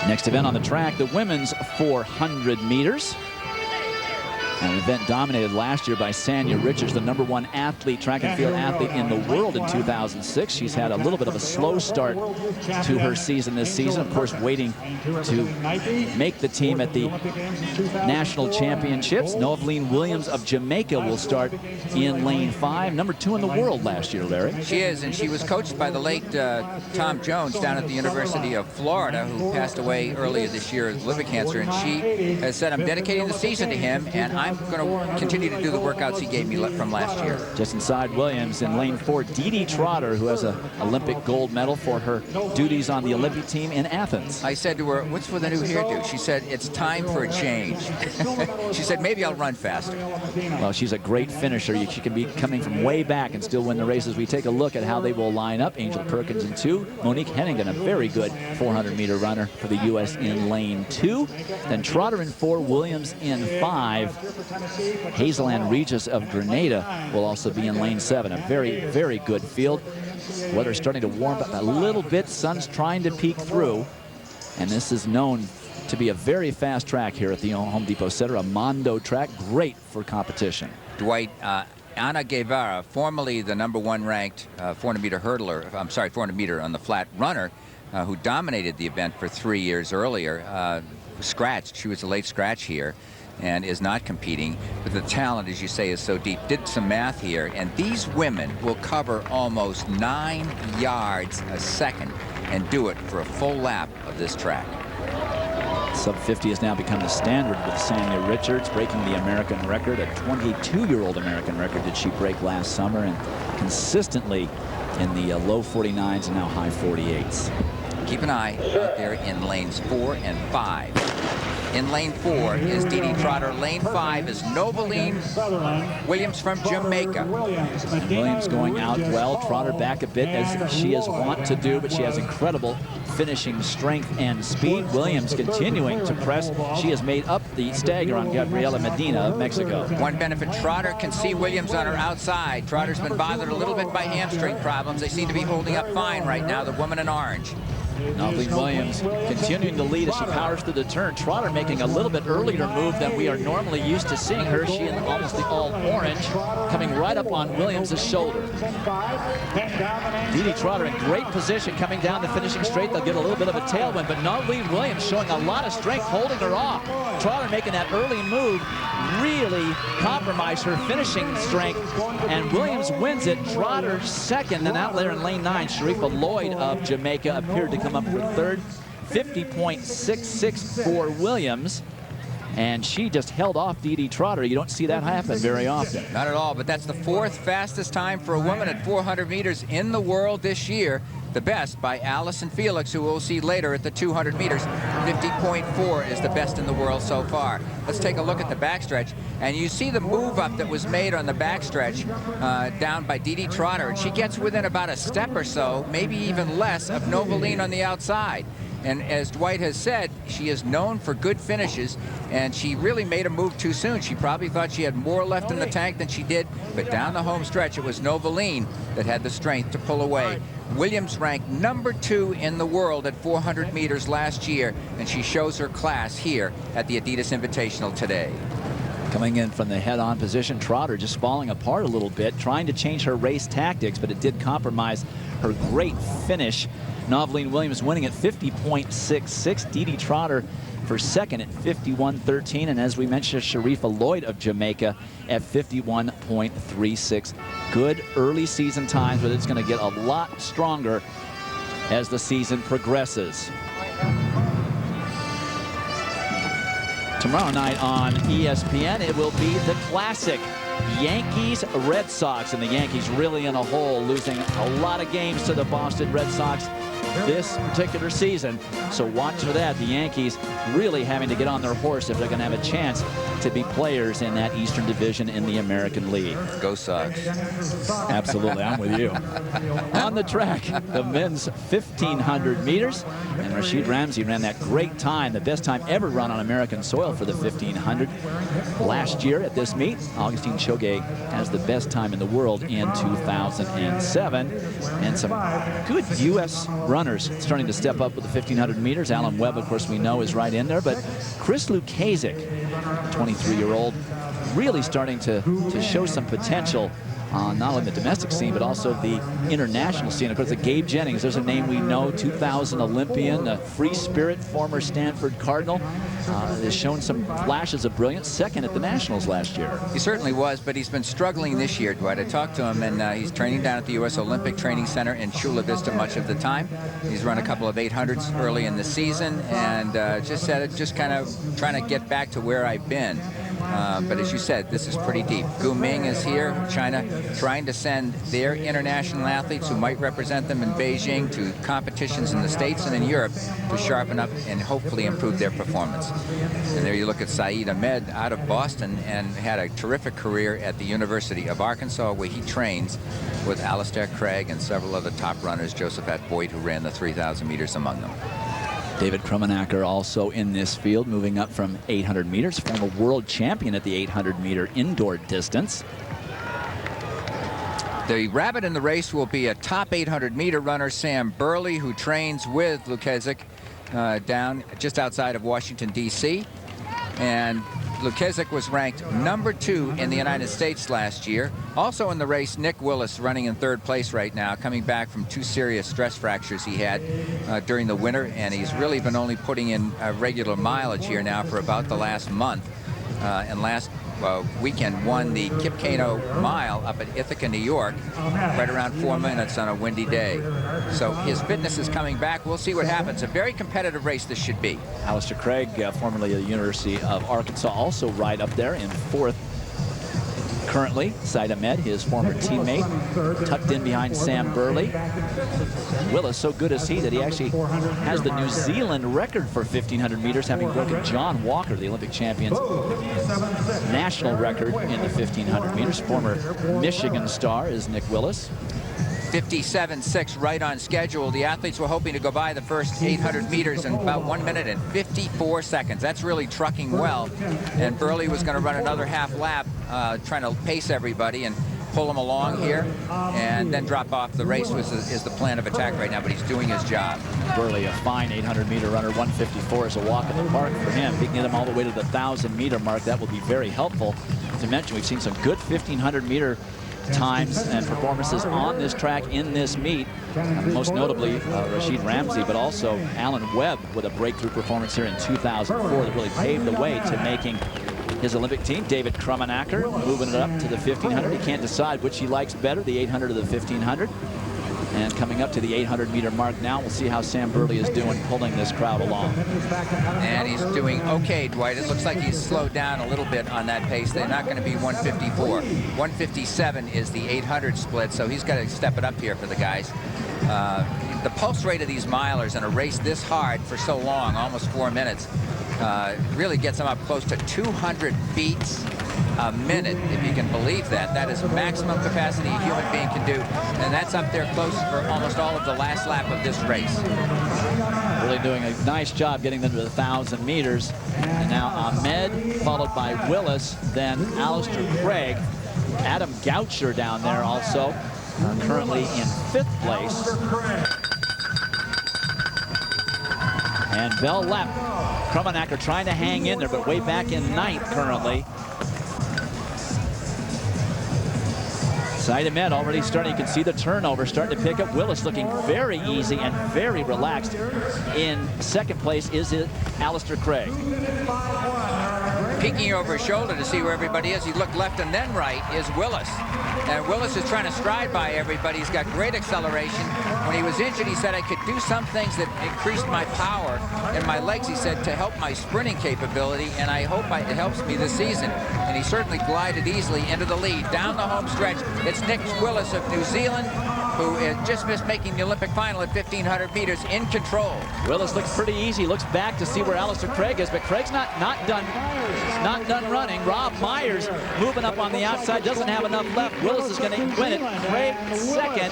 Next event on the track, the women's 400 meters. An event dominated last year by Sanya Richards, the #1 athlete, track and field athlete in the world in 2006. She's had a little bit of a slow start to her season this season. Of course, waiting to make the team at the national championships. Noveline Williams of Jamaica will start in lane 5, #2 in the world last year, Larry. She is, and she was coached by the late Tom Jones down at the University of Florida, who passed away earlier this year with liver cancer. And she has said, I'm dedicating the season to him, and I'm going to continue to do the workouts he gave me from last year. Just inside Williams in lane 4, Dee Trotter, who has an Olympic gold medal for her duties on the Olympic team in Athens. I said to her, what's with the new hairdo? She said, it's time for a change. She said, maybe I'll run faster. Well, she's a great finisher. She can be coming from way back and still win the races. We take a look at how they will line up. Angel Perkins in 2, Monique Hennigan, a very good 400-meter runner for the U.S. in lane 2. Then Trotter in 4, Williams in 5. Hazel-Ann Regis of Grenada will also be in lane 7. A very, very good field. Weather's starting to warm up a little bit. Sun's trying to peek through. And this is known to be a very fast track here at the Home Depot Center, a Mondo track, great for competition. Dwight, Ana Guevara, formerly the #1 ranked 400-meter hurdler, 400-meter on the flat runner, who dominated the event for 3 years earlier, scratched. She was a late scratch here and is not competing, but the talent, as you say, is so deep. Did some math here, and these women will cover almost 9 yards a second and do it for a full lap of this track. Sub 50 has now become the standard with Sanya Richards breaking the American record. A 22-year-old American record did she break last summer, and consistently in the low 49s and now high 48s. Keep an eye out there in lanes 4 and 5. In lane 4 is Dee Trotter. Lane 5 is Noveline Williams from Jamaica. And Williams going out well. Trotter back a bit as she is wont to do, but she has incredible finishing strength and speed. Williams continuing to press. She has made up the stagger on Gabriela Medina of Mexico. One benefit, Trotter can see Williams on her outside. Trotter's been bothered a little bit by hamstring problems. They seem to be holding up fine right now, the woman in orange. Noveline Williams continuing to lead as she powers through the turn. Trotter making a little bit earlier move than we are normally used to seeing her. She in almost the all orange, coming right up on Williams' shoulder. Dee Trotter in great position coming down the finishing straight. They'll get a little bit of a tailwind, but Noveline Williams showing a lot of strength, holding her off. Trotter making that early move, really compromised her finishing strength, and Williams wins it. Trotter second, and out there in lane 9, Sharifa Lloyd of Jamaica appeared to come up for third. 50.66 for Williams. And she just held off Dee Trotter. You don't see that happen very often. Not at all, but that's the 4th fastest time for a woman at 400 meters in the world this year. The best by Allison Felix, who we'll see later at the 200 meters. 50.4 is the best in the world so far. Let's take a look at the backstretch. And you see the move up that was made on the backstretch down by Dee Trotter. And she gets within about a step or so, maybe even less, of Novaline on the outside. And as Dwight has said, she is known for good finishes, and she really made a move too soon. She probably thought she had more left in the tank than she did, but down the home stretch, it was Novaline that had the strength to pull away. Williams ranked number 2 in the world at 400 meters last year, and she shows her class here at the Adidas Invitational today. Coming in from the head-on position, Trotter just falling apart a little bit, trying to change her race tactics, but it did compromise her great finish. Novaline Williams winning at 50.66. Dee Trotter for second at 51.13. And as we mentioned, Sharifa Lloyd of Jamaica at 51.36. Good early season times, but it's going to get a lot stronger as the season progresses. Tomorrow night on ESPN, it will be the classic Yankees-Red Sox, and the Yankees really in a hole, losing a lot of games to the Boston Red Sox this particular season. So watch for that. The Yankees really having to get on their horse if they're going to have a chance to be players in that Eastern Division in the American League. Go Sox. Absolutely, I'm with you. On the track, the men's 1,500 meters, and Rashid Ramsey ran that great time, the best time ever run on American soil for the 1,500 last year at this meet. Augustine Choge has the best time in the world in 2007, and some good U.S. runners starting to step up with the 1,500 meters. Alan Webb, of course, we know is right in there, but Chris Lukasik, 23-year-old, really starting to show some potential on not only the domestic scene, but also the international scene. Of course, Gabe Jennings, there's a name we know, 2000 Olympian, a free spirit, former Stanford Cardinal, has shown some flashes of brilliance, second at the Nationals last year. He certainly was, but he's been struggling this year, Dwight. I talked to him, and he's training down at the U.S. Olympic Training Center in Chula Vista much of the time. He's run a couple of 800s early in the season, and just said, just kind of trying to get back to where I've been. But as you said, this is pretty deep. Gu Ming is here, China, trying to send their international athletes who might represent them in Beijing to competitions in the States and in Europe to sharpen up and hopefully improve their performance. And there you look at Saeed Ahmed out of Boston, and had a terrific career at the University of Arkansas, where he trains with Alistair Craig and several other top runners, Josephat Boyd, who ran the 3,000 meters among them. David Krummenacher also in this field, moving up from 800 meters, former world champion at the 800-meter indoor distance. The rabbit in the race will be a top 800-meter runner, Sam Burley, who trains with Lukasik down just outside of Washington, D.C. And Lukasik was ranked number 2 in the United States last year. Also in the race, Nick Willis running in 3rd place right now, coming back from 2 serious stress fractures he had during the winter, and he's really been only putting in regular mileage here now for about the last month. And last weekend won the Kip Keino Mile up at Ithaca, New York, right around 4 minutes on a windy day. So his fitness is coming back. We'll see what happens. A very competitive race this should be. Alistair Craig, formerly of the University of Arkansas, also right up there in 4th. Currently, Saeed Ahmed, his former teammate, tucked in behind Sam Burley. Willis, so good is he that he actually has the New Zealand record for 1,500 meters, having broken John Walker, the Olympic champion's national record in the 1,500 meters. Former Michigan star is Nick Willis. 57.6 right on schedule. The athletes were hoping to go by the first 800 meters in about 1 minute and 54 seconds. That's really trucking well. And Burley was going to run another half lap, trying to pace everybody and pull them along here, and then drop off. The race is the plan of attack right now, but he's doing his job. Burley, a fine 800-meter runner. 154 is a walk in the park for him. If he can get him all the way to the 1,000-meter mark, that will be very helpful. To mention, we've seen some good 1,500-meter times and performances on this track in this meet, most notably Rashid Ramsey, but also Alan Webb with a breakthrough performance here in 2004 that really paved the way to making his Olympic team. David Krummenacher moving it up to the 1500. He can't decide which he likes better, the 800 or the 1500. And coming up to the 800-meter mark now, we'll see how Sam Burley is doing pulling this crowd along. And he's doing okay, Dwight. It looks like he's slowed down a little bit on that pace. They're not going to be 154. 157 is the 800 split, so he's got to step it up here for the guys. The pulse rate of these milers in a race this hard for so long, almost 4 minutes, really gets them up close to 200 beats a minute, if you can believe that. That is maximum capacity a human being can do, and that's up there close for almost all of the last lap of this race. Really doing a nice job getting them to the 1,000 meters. And now Ahmed, followed by Willis, then Alistair Craig. Adam Goucher down there also, currently in 5th place. And Bell left. Krummenacher trying to hang in there, but way back in 9th currently. Said Ahmed already starting, you can see the turnover starting to pick up. Willis looking very easy and very relaxed. In 2nd place is Alistair Craig. Peeking over his shoulder to see where everybody is. He looked left and then right is Willis. And Willis is trying to stride by everybody. He's got great acceleration. When he was injured, he said, I could do some things that increased my power in my legs, he said, to help my sprinting capability, and I hope it helps me this season. And he certainly glided easily into the lead. Down the home stretch, it's Nick Willis of New Zealand, who just missed making the Olympic final at 1,500 meters in control. Willis looks pretty easy. Looks back to see where Alistair Craig is, but Craig's not done running. Rob Myers moving up on the outside, doesn't have enough left. Willis is going to win it. Craig 2nd,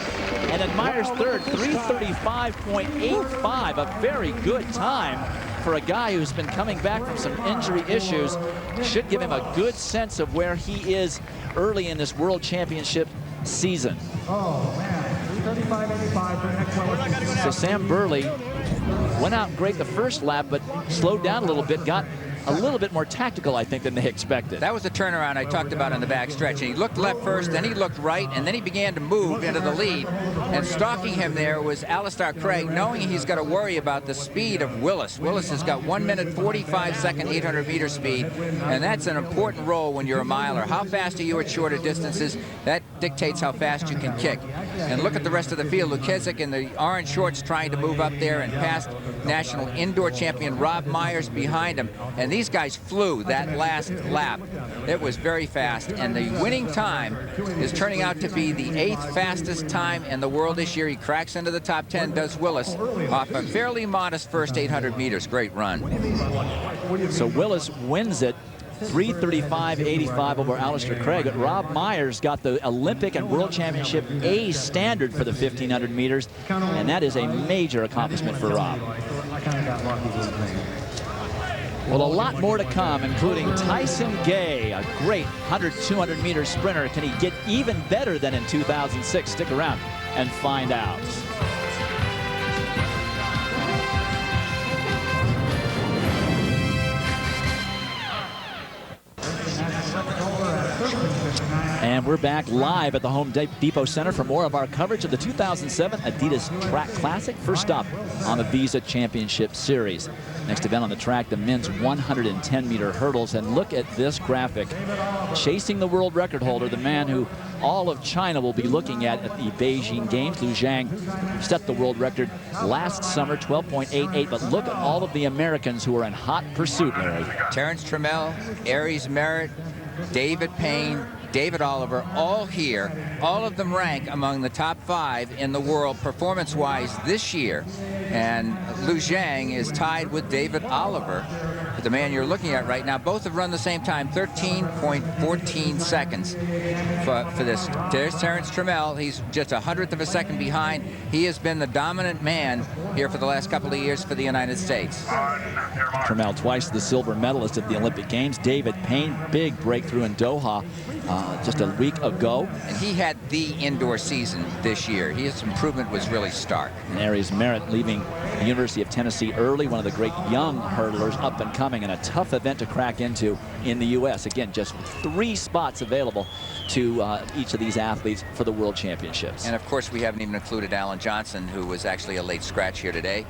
and then Myers 3rd, 3:35.85, a very good time for a guy who's been coming back from some injury issues. Should give him a good sense of where he is early in this World Championship season. So Sam Burley went out great the first lap, but slowed down a little bit, got a little bit more tactical, I think, than they expected. That was the turnaround I talked about in the back stretch. And he looked left first, then he looked right, and then he began to move into the lead. And stalking him there was Alistair Craig, knowing he's got to worry about the speed of Willis. Willis has got 1 minute 45-second 800-meter speed, and that's an important role when you're a miler. How fast are you at shorter distances? That dictates how fast you can kick. And look at the rest of the field. Lukezic in the orange shorts trying to move up there and past national indoor champion Rob Myers behind him. And these guys flew that last lap. It was very fast, and the winning time is turning out to be the 8th fastest time in the world this year. He cracks into the top 10, does Willis, off a fairly modest first 800 meters. Great run. So Willis wins it, 3:35.85 over Alistair Craig. But Rob Myers got the Olympic and World Championship A standard for the 1,500 meters, and that is a major accomplishment for Rob. Well, a lot more to come, including Tyson Gay, a great 100, 200-meter sprinter. Can he get even better than in 2006? Stick around and find out. And we're back live at the Home Depot Center for more of our coverage of the 2007 Adidas Track Classic. First stop on the Visa Championship Series. Next event on the track, the men's 110-meter hurdles. And look at this graphic. Chasing the world record holder, the man who all of China will be looking at the Beijing Games. Lu Zhang set the world record last summer, 12.88. But look at all of the Americans who are in hot pursuit, Larry. Terrence Trammell, Aries Merritt, David Payne, David Oliver, all here. All of them rank among the top 5 in the world performance-wise this year. And Lu Zhang is tied with David Oliver, the man you're looking at right now. Both have run the same time, 13.14 seconds for this. There's Terrence Trammell. He's just 100th of a second behind. He has been the dominant man here for the last couple of years for the United States. Trammell, twice the silver medalist at the Olympic Games. David Payne, big breakthrough in Doha just a week ago. And he had the indoor season this year. His improvement was really stark. And Aries Merritt leaving the University of Tennessee early, one of the great young hurdlers, up and coming, and a tough event to crack into in the U.S. Again, just 3 spots available to each of these athletes for the World Championships. And of course, we haven't even included Alan Johnson, who was actually a late scratch here today.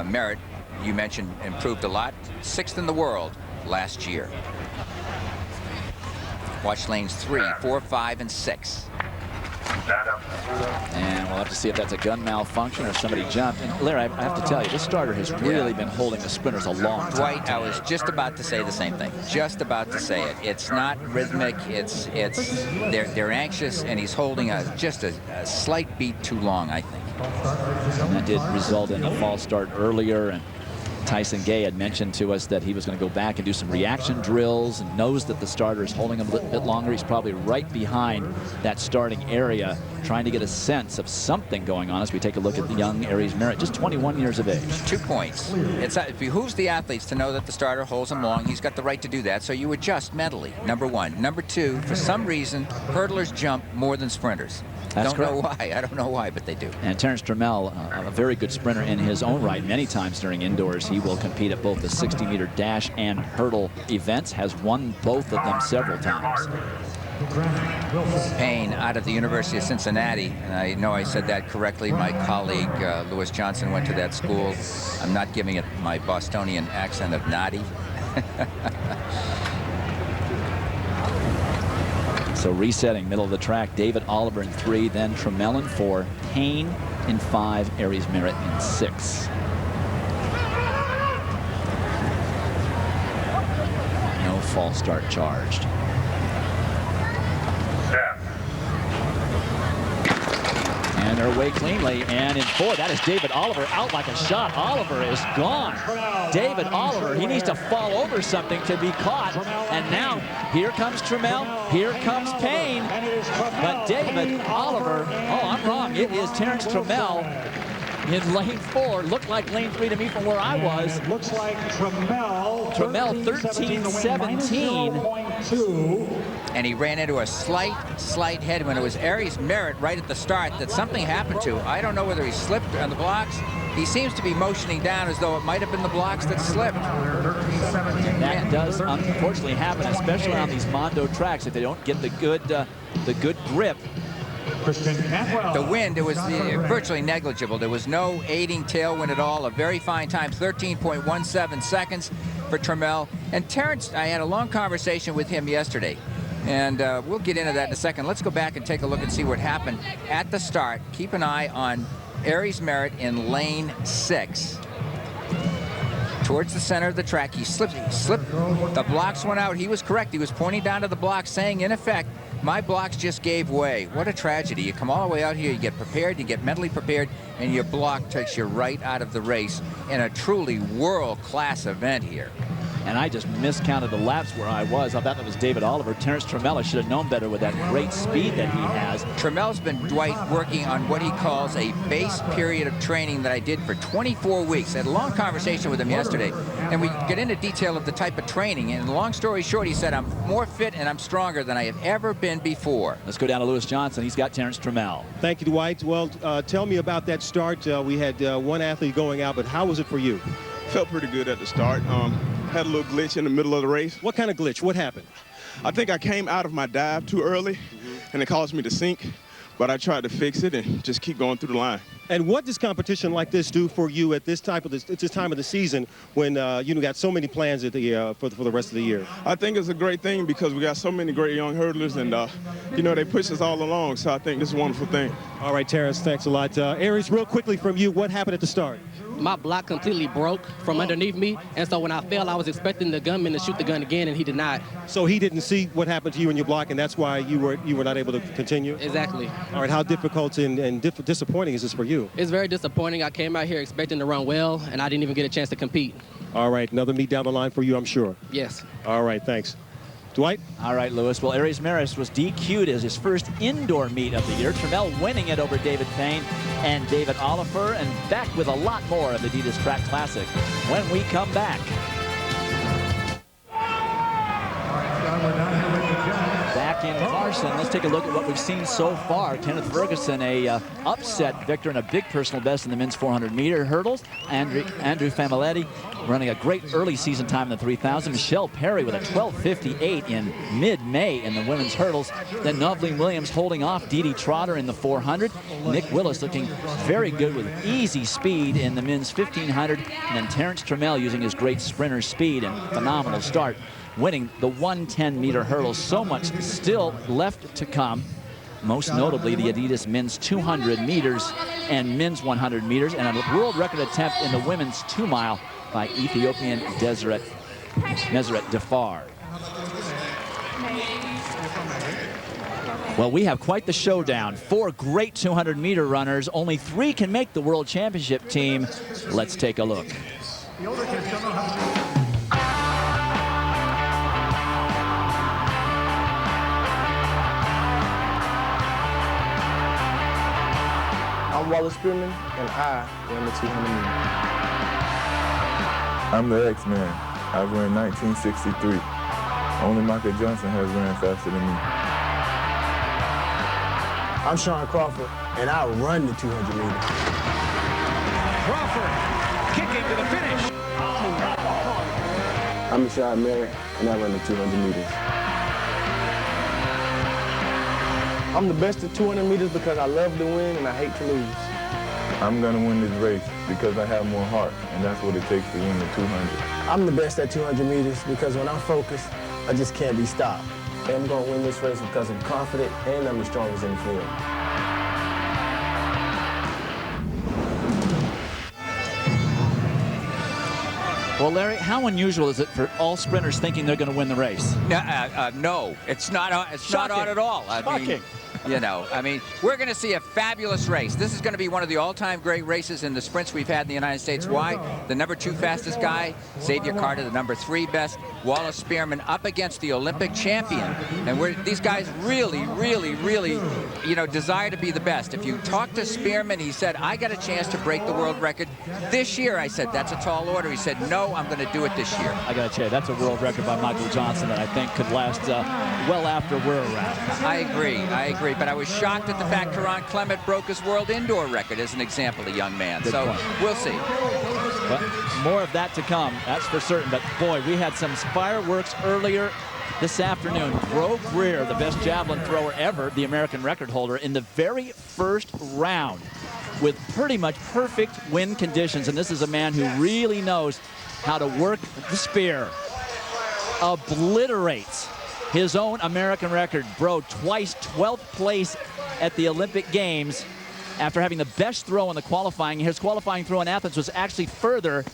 Merritt, you mentioned, improved a lot. 6th in the world last year. Watch lanes 3, 4, 5, and 6. And we'll have to see if that's a gun malfunction or somebody jumped. And Larry, I have to tell you, this starter has really been holding the sprinters a long time. Dwight, I was just about to say the same thing. Just about to say it. It's not rhythmic. They're anxious, and he's holding just a slight beat too long, I think. And that did result in a false start earlier. And Tyson Gay had mentioned to us that he was going to go back and do some reaction drills and knows that the starter is holding him a little bit longer. He's probably right behind that starting area, trying to get a sense of something going on as we take a look at the young Aries Merritt, just 21 years of age. 2 points. It behooves the athletes to know that the starter holds them long. He's got the right to do that, so you adjust mentally, number one. Number two, for some reason, hurdlers jump more than sprinters. That's correct. Don't know why. I don't know why, but they do. And Terrence Trammell, a very good sprinter in his own right. Many times during indoors, he will compete at both the 60-meter dash and hurdle events, has won both of them several times. Payne out of the University of Cincinnati, and I know I said that correctly. My colleague Lewis Johnson went to that school. I'm not giving it my Bostonian accent of naughty. So resetting, middle of the track, David Oliver in 3, then Trammell in 4, Payne in 5, Aries Merritt in 6. No false start charged. And they're away cleanly, and in 4, that is David Oliver out like a shot. Oliver is gone. David Oliver, he needs to fall over something to be caught. And now here comes Trammell, here comes Payne. But David Oliver, oh, I'm wrong. It is Terrence Trammell in lane 4. Looked like lane 3 to me from where I was. It looks like Trammell 13-17. And he ran into a slight headwind. It was Aries Merritt right at the start that something happened to. I don't know whether he slipped on the blocks. He seems to be motioning down as though it might have been the blocks that slipped. That does unfortunately happen, especially on these Mondo tracks, if they don't get the good grip. The wind, it was virtually negligible. There was no aiding tailwind at all. A very fine time, 13.17 seconds for Trammell. And Terrence, I had a long conversation with him yesterday. And we'll get into that in a second. Let's go back and take a look and see what happened at the start. Keep an eye on Aries Merritt in lane 6. Towards the center of the track, he slipped. The blocks went out. He was correct. He was pointing down to the blocks, saying, in effect, my blocks just gave way. What a tragedy. You come all the way out here, you get prepared, you get mentally prepared, and your block takes you right out of the race in a truly world-class event here. And I just miscounted the laps where I was. I thought that was David Oliver. Terrence Trammell should have known better with that great speed that he has. Trammell's been, Dwight, working on what he calls a base period of training that I did for 24 weeks. I had a long conversation with him yesterday, and we get into detail of the type of training. And long story short, he said, I'm more fit and I'm stronger than I have ever been before. Let's go down to Lewis Johnson. He's got Terrence Trammell. Thank you, Dwight. Well, tell me about that start. We had one athlete going out, but how was it for you? Felt pretty good at the start. Had a little glitch in the middle of the race. What kind of glitch? What happened? I think I came out of my dive too early, and it caused me to sink. But I tried to fix it and just keep going through the line. And what does competition like this do for you at this time of the season when you got so many plans at the for the rest of the year? I think it's a great thing because we got so many great young hurdlers, and they push us all along. So I think this is a wonderful thing. All right, Terrence, thanks a lot. Aries, real quickly from you, what happened at the start? My block completely broke from underneath me, and so when I fell, I was expecting the gunman to shoot the gun again, and he did not. So he didn't see what happened to you in your block, and that's why you were not able to continue? Exactly. All right, how difficult and disappointing is this for you? It's very disappointing. I came out here expecting to run well, and I didn't even get a chance to compete. All right, another meet down the line for you, I'm sure. Yes. All right, thanks. Dwight? All right, Lewis. Well, Aries Merritt was DQ'd as his first indoor meet of the year. Trammell winning it over David Payne and David Oliver. And back with a lot more of the Adidas Track Classic when we come back. Back in Carson, let's take a look at what we've seen so far. Kenneth Ferguson, a upset victor and a big personal best in the men's 400-meter hurdles. Andrew Familetti running a great early season time in the 3,000. Michelle Perry with a 12:58 in mid-May in the women's hurdles. Then Noveline Williams holding off Dee Dee Trotter in the 400. Nick Willis looking very good with easy speed in the men's 1,500. And then Terrence Trammell using his great sprinter speed and phenomenal start winning the 110-meter hurdle. So much still left to come. Most notably, the Adidas men's 200 meters and men's 100 meters, and a world record attempt in the women's 2-mile by Ethiopian Meseret Defar. Well, we have quite the showdown. 4 great 200-meter runners. Only 3 can make the World Championship team. Let's take a look. I'm Wallace Spearman, and I run the 200 meters. I'm the X-Man. I ran 1963. Only Michael Johnson has ran faster than me. I'm Sean Crawford, and I run the 200 meters. Crawford kicking to the finish. I'm Rashad Mary, and I run the 200 meters. I'm the best at 200 meters because I love to win and I hate to lose. I'm going to win this race because I have more heart, and that's what it takes to win the 200. I'm the best at 200 meters because when I'm focused, I just can't be stopped. And I'm going to win this race because I'm confident and I'm the strongest in the field. Well, Larry, how unusual is it for all sprinters thinking they're going to win the race? No, it's not. It's not on at all. Shocking. I mean, we're going to see a fabulous race. This is going to be one of the all-time great races in the sprints we've had in the United States. Why? The number 2 fastest guy, Xavier Carter, the number 3 best, Wallace Spearman, up against the Olympic champion. And these guys really, desire to be the best. If you talk to Spearman, he said, I got a chance to break the world record this year. I said, that's a tall order. He said, no, I'm going to do it this year. I got to tell you, that's a world record by Michael Johnson that I think could last well after we're around. I agree. But I was shocked at the fact Karan Clement broke his world indoor record as an example, a young man. Good so point. We'll see. But more of that to come, that's for certain. But boy, we had some fireworks earlier this afternoon. Bro Greer, the best javelin thrower ever, the American record holder, in the very first round with pretty much perfect wind conditions. And this is a man who really knows how to work the spear. Obliterates his own American record. Bro, twice 12th place at the Olympic Games after having the best throw in the qualifying. His qualifying throw in Athens was actually further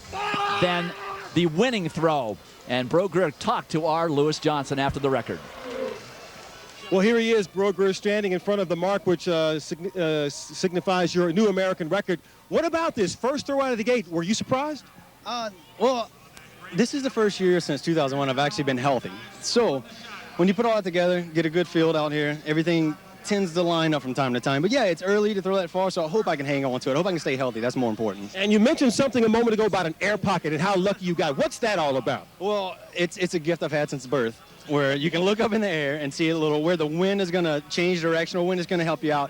than the winning throw. And Bro Greer talked to our Lewis Johnson after the record. Well, here he is, Bro Greer, standing in front of the mark, which signifies your new American record. What about this first throw out of the gate? Were you surprised? Well, this is the first year since 2001 I've actually been healthy. So when you put all that together, get a good field out here, everything tends to line up from time to time. But yeah, it's early to throw that far, so I hope I can hang on to it. I hope I can stay healthy. That's more important. And you mentioned something a moment ago about an air pocket and how lucky you got. What's that all about? Well, it's a gift I've had since birth, where you can look up in the air and see a little where the wind is going to change direction or wind is going to help you out.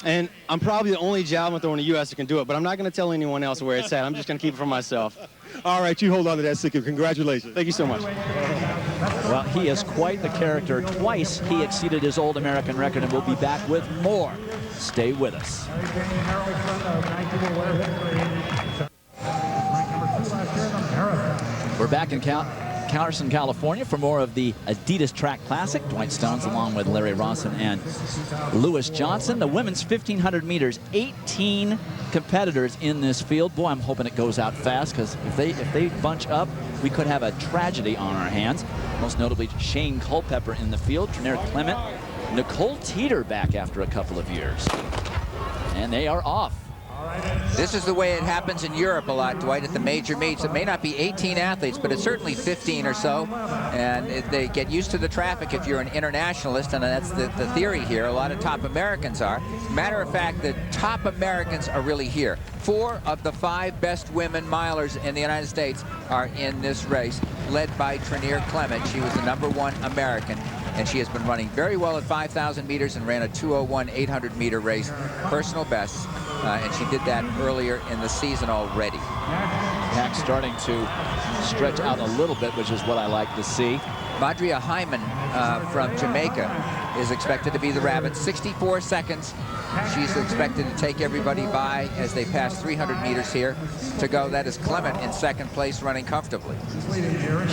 And I'm probably the only javelin thrower in the U.S. that can do it, but I'm not going to tell anyone else where it's at. I'm just going to keep it for myself. All right, you hold on to that secret. Congratulations. Thank you so much. Well, he is quite the character. Twice he exceeded his old American record, and we'll be back with more. Stay with us. We're back in Carson, California for more of the Adidas Track Classic. Dwight Stones along with Larry Rawson and Lewis Johnson. The women's 1,500 meters, 18 competitors in this field. Boy, I'm hoping it goes out fast, because if they bunch up, we could have a tragedy on our hands. Most notably, Shane Culpepper in the field, Trenair Clement, Nicole Teeter back after a couple of years. And they are off. This is the way it happens in Europe a lot, Dwight, at the major meets. It may not be 18 athletes, but it's certainly 15 or so. And they get used to the traffic if you're an internationalist, and that's the theory here. A lot of top Americans are. Matter of fact, the top Americans are really here. 4 of the 5 best women milers in the United States are in this race, led by Trenair Clement. She was the #1 American, and she has been running very well at 5,000 meters and ran a 2:01 800-meter race, personal best. And she did that earlier in the season already. Pack starting to stretch out a little bit, which is what I like to see. Madria Hyman from Jamaica is expected to be the rabbit. 64 seconds She's expected to take everybody by as they pass 300 meters here to go. That is Clement in second place, running comfortably.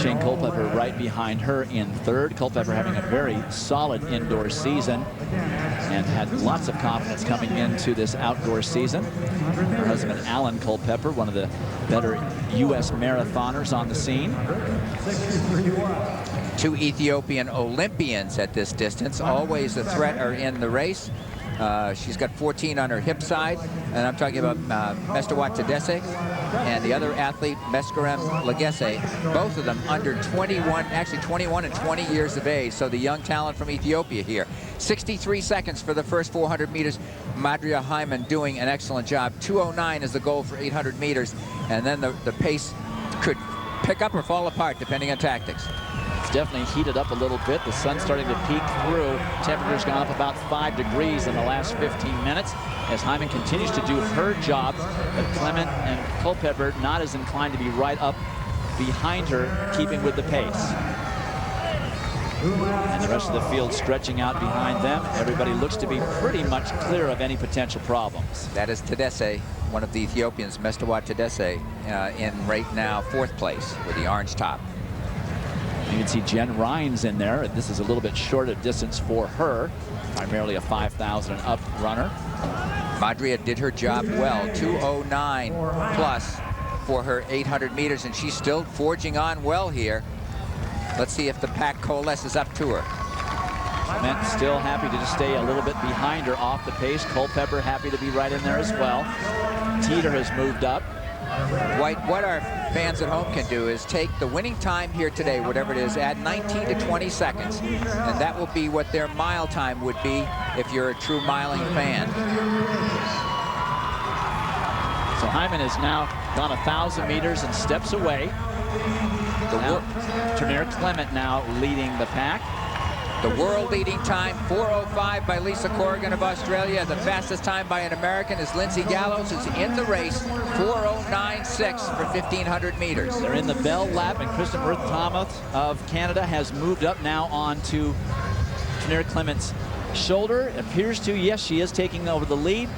Shane Culpepper right behind her in third. Culpepper having a very solid indoor season and had lots of confidence coming into this outdoor season. Her husband, Alan Culpepper, one of the better U.S. marathoners on the scene. 2 Ethiopian Olympians at this distance. Always a threat are in the race. She's got 14 on her hip side, and I'm talking about Mestawat Tadesse and the other athlete, Meskarem Legesse, both of them under 21, actually 21 and 20 years of age, so the young talent from Ethiopia here. 63 seconds for the first 400 meters. Madria Hyman doing an excellent job. 2:09 is the goal for 800 meters, and then the pace could pick up or fall apart depending on tactics. Definitely heated up a little bit. The sun's starting to peek through. Temperature's gone up about 5 degrees in the last 15 minutes as Hyman continues to do her job, but Clement and Culpepper not as inclined to be right up behind her, keeping with the pace. And the rest of the field stretching out behind them. Everybody looks to be pretty much clear of any potential problems. That is Tadesse, one of the Ethiopians, Mestawat Tadesse, in right now 4th place with the orange top. You can see Jen Rhines in there. This is a little bit shorter distance for her, primarily a 5,000 and up runner. Madria did her job well. 2:09 plus for her 800 meters, and she's still forging on well here. Let's see if the pack coalesces up to her. Clement still happy to just stay a little bit behind her off the pace. Culpepper happy to be right in there as well. Teeter has moved up. Dwight, what our fans at home can do is take the winning time here today, whatever it is, add 19 to 20 seconds, and that will be what their mile time would be if you're a true miling fan. So Hyman has now gone 1,000 meters and steps away. Ternera Clement now leading the pack. The world-leading time, 4:05 by Lisa Corrigan of Australia. The fastest time by an American is Lindsay Gallows, who's in the race, 4:09.6 for 1,500 meters. They're in the bell lap, and Kristen Worth-Thomas of Canada has moved up now onto Ternera Clement's shoulder. It appears to, yes, she is taking over the lead.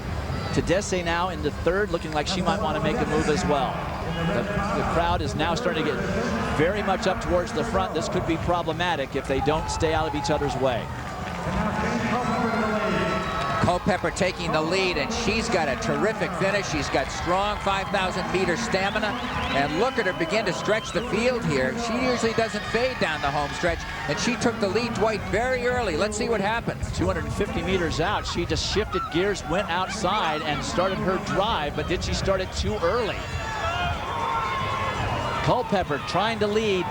Tadesse now into third, looking like she might want to make a move as well. The crowd is now starting to get very much up towards the front. This could be problematic if they don't stay out of each other's way. Culpepper taking the lead, and she's got a terrific finish. She's got strong 5,000-meter stamina, and look at her begin to stretch the field here. She usually doesn't fade down the home stretch, and she took the lead, Dwight, very early. Let's see what happens. 250 meters out, she just shifted gears, went outside, and started her drive, but did she start it too early? Culpepper trying to lead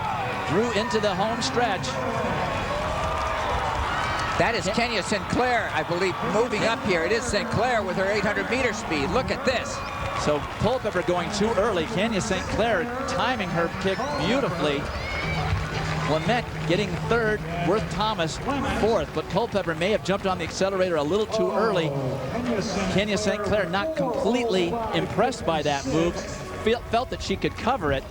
through into the home stretch. That is Kenya Sinclair, I believe, moving up here. It is Sinclair with her 800-meter speed. Look at this. So Culpepper going too early. Kenya Sinclair timing her kick beautifully. Clement getting third, Worth-Thomas fourth, but Culpepper may have jumped on the accelerator a little too early. Kenya Sinclair not completely impressed by that move, felt that she could cover it.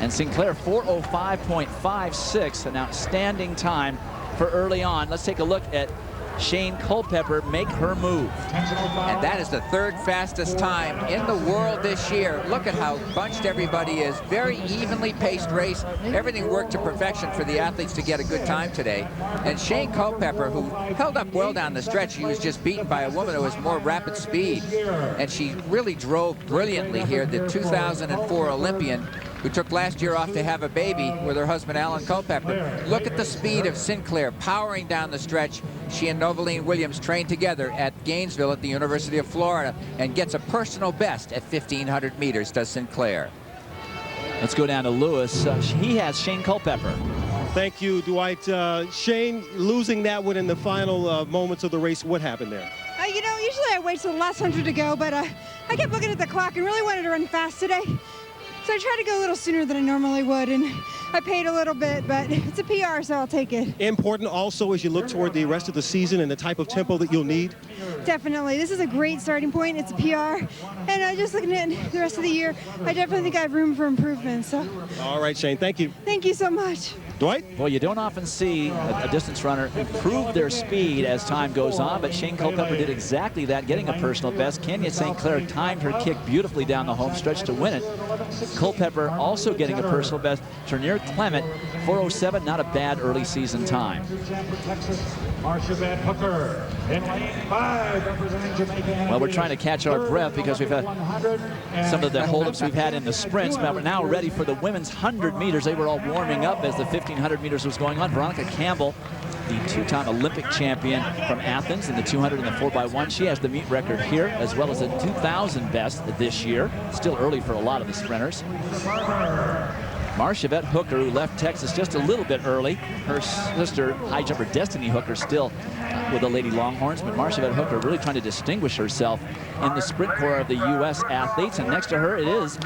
And Sinclair 4:05.56, an outstanding time for early on. Let's take a look at Shane Culpepper make her move. And that is the 3rd fastest time in the world this year. Look at how bunched everybody is. Very evenly paced race. Everything worked to perfection for the athletes to get a good time today. And Shane Culpepper, who held up well down the stretch, she was just beaten by a woman who has more rapid speed. And she really drove brilliantly here, the 2004 Olympian, who took last year off to have a baby with her husband, Alan Culpepper. Look at the speed of Sinclair powering down the stretch. She and Novaline Williams trained together at Gainesville at the University of Florida and gets a personal best at 1,500 meters, does Sinclair. Let's go down to Lewis. He has Shane Culpepper. Thank you, Dwight. Shane, losing that one in the final moments of the race, what happened there? You know, usually I wait till the last 100 to go, but I kept looking at the clock and really wanted to run fast today. So I tried to go a little sooner than I normally would, and I paid a little bit, but it's a PR, so I'll take it. Important also as you look toward the rest of the season and the type of tempo that you'll need? Definitely. This is a great starting point. It's a PR, and just looking at the rest of the year, I definitely think I have room for improvement. So. All right, Shane, thank you. Thank you so much. Dwight? Well, you don't often see a distance runner improve their speed as time goes on, but Shane Culpepper did exactly that, getting a personal best. Kenya St. Clair timed her kick beautifully down the home stretch to win it. Culpepper also getting a personal best. Turnier Clement, 4:07, not a bad early season time. Marcia Hooker in lane 5, representing Jamaica. Well, we're trying to catch our breath because we've had some of the holdups we've had in the sprints, but we're now ready for the women's 100 meters. They were all warming up as the 1500 meters was going on. Veronica Campbell, the two-time Olympic champion from Athens in the 200 and the 4x1. She has the meet record here, as well as a 2000 best this year. Still early for a lot of the sprinters. Marcia Hooker, who left Texas just a little bit early. Her sister, high jumper Destiny Hooker, still with the Lady Longhorns, but Marcia Hooker really trying to distinguish herself in the sprint corps of the U.S. athletes. And next to her, it is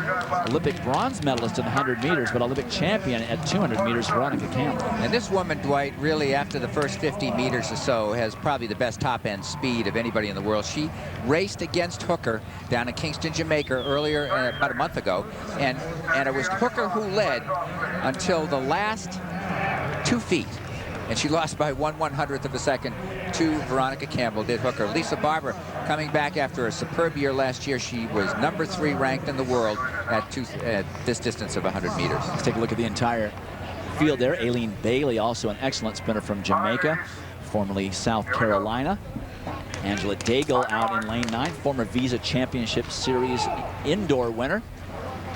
Olympic bronze medalist in the 100 meters, but Olympic champion at 200 meters, Veronica Campbell. And this woman, Dwight, really after the first 50 meters or so, has probably the best top-end speed of anybody in the world. She raced against Hooker down in Kingston, Jamaica earlier, about a month ago, and it was Hooker who led until the last 2 feet. And she lost by 1/100th of a second to Veronica Campbell, did Hooker. Lisa Barber coming back after a superb year last year. She was number 3 ranked in the world at this distance of 100 meters. Let's take a look at the entire field there. Aileen Bailey, also an excellent sprinter from Jamaica, formerly South Carolina. Angela Daigle out in lane 9, former Visa Championship Series indoor winner.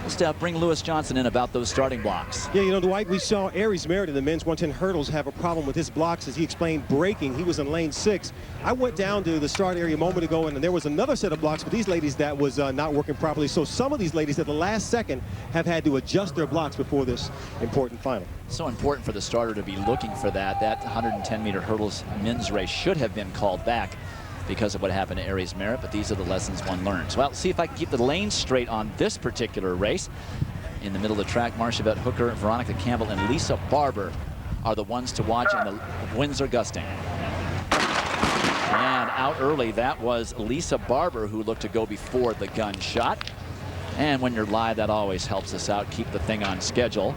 Let's bring Lewis Johnson in about those starting blocks. Yeah, you know, Dwight, we saw Aries Merritt in the men's 110 hurdles have a problem with his blocks, as he explained, braking. He was in lane 6. I went down to the start area a moment ago, and there was another set of blocks for these ladies that was not working properly. So some of these ladies at the last second have had to adjust their blocks before this important final. So important for the starter to be looking for that. That 110-meter hurdles men's race should have been called back because of what happened to Aries Merritt, but these are the lessons one learns. Well, see if I can keep the lanes straight on this particular race. In the middle of the track, Marcia Hooker, Veronica Campbell, and Lisa Barber are the ones to watch, and the winds are gusting. And out early, that was Lisa Barber, who looked to go before the gun shot. And when you're live, that always helps us out, keep the thing on schedule.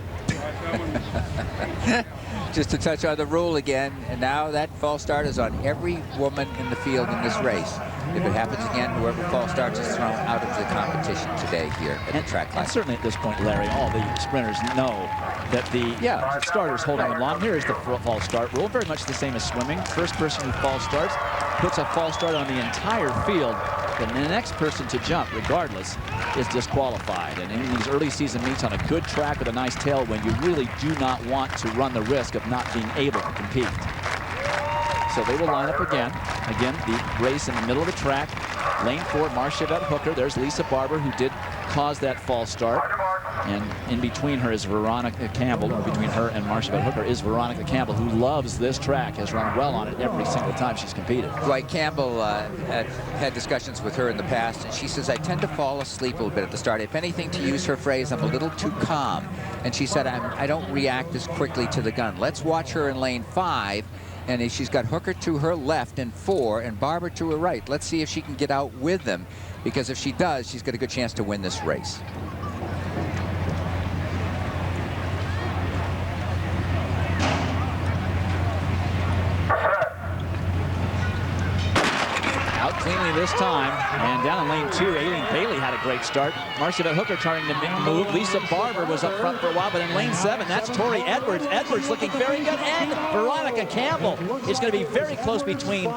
Just to touch on the rule again, and now that false start is on every woman in the field in this race. If it happens again, whoever false starts is thrown out of the competition today here at the track class. And certainly at this point, Larry, all the sprinters know that the starter's holding them long. Here is the false start rule, very much the same as swimming. First person who false starts puts a false start on the entire field. Then the next person to jump, regardless, is disqualified. And in these early season meets on a good track with a nice tailwind, you really do not want to run the risk of not being able to compete. So they will line up again. Again, the race in the middle of the track. Lane 4, Marcia Hooker. There's Lisa Barber, who did cause that false start. And in between her is Veronica Campbell, or between her and Marcia Hooker is Veronica Campbell, who loves this track, has run well on it every single time she's competed. Dwight Campbell had discussions with her in the past, and she says, I tend to fall asleep a little bit at the start. If anything, to use her phrase, I'm a little too calm. And she said, I don't react as quickly to the gun. Let's watch her in lane 5. And she's got Hooker to her left in 4 and Barber to her right. Let's see if she can get out with them, because if she does, she's got a good chance to win this race. Out cleanly this time, and down in lane 2, Aileen Bailey had a great start. Marcia Hooker trying to move. Lisa Barber was up front for a while, but in lane 7, that's Tori Edwards. Edwards looking very good, and Veronica Campbell. It's going to be very close between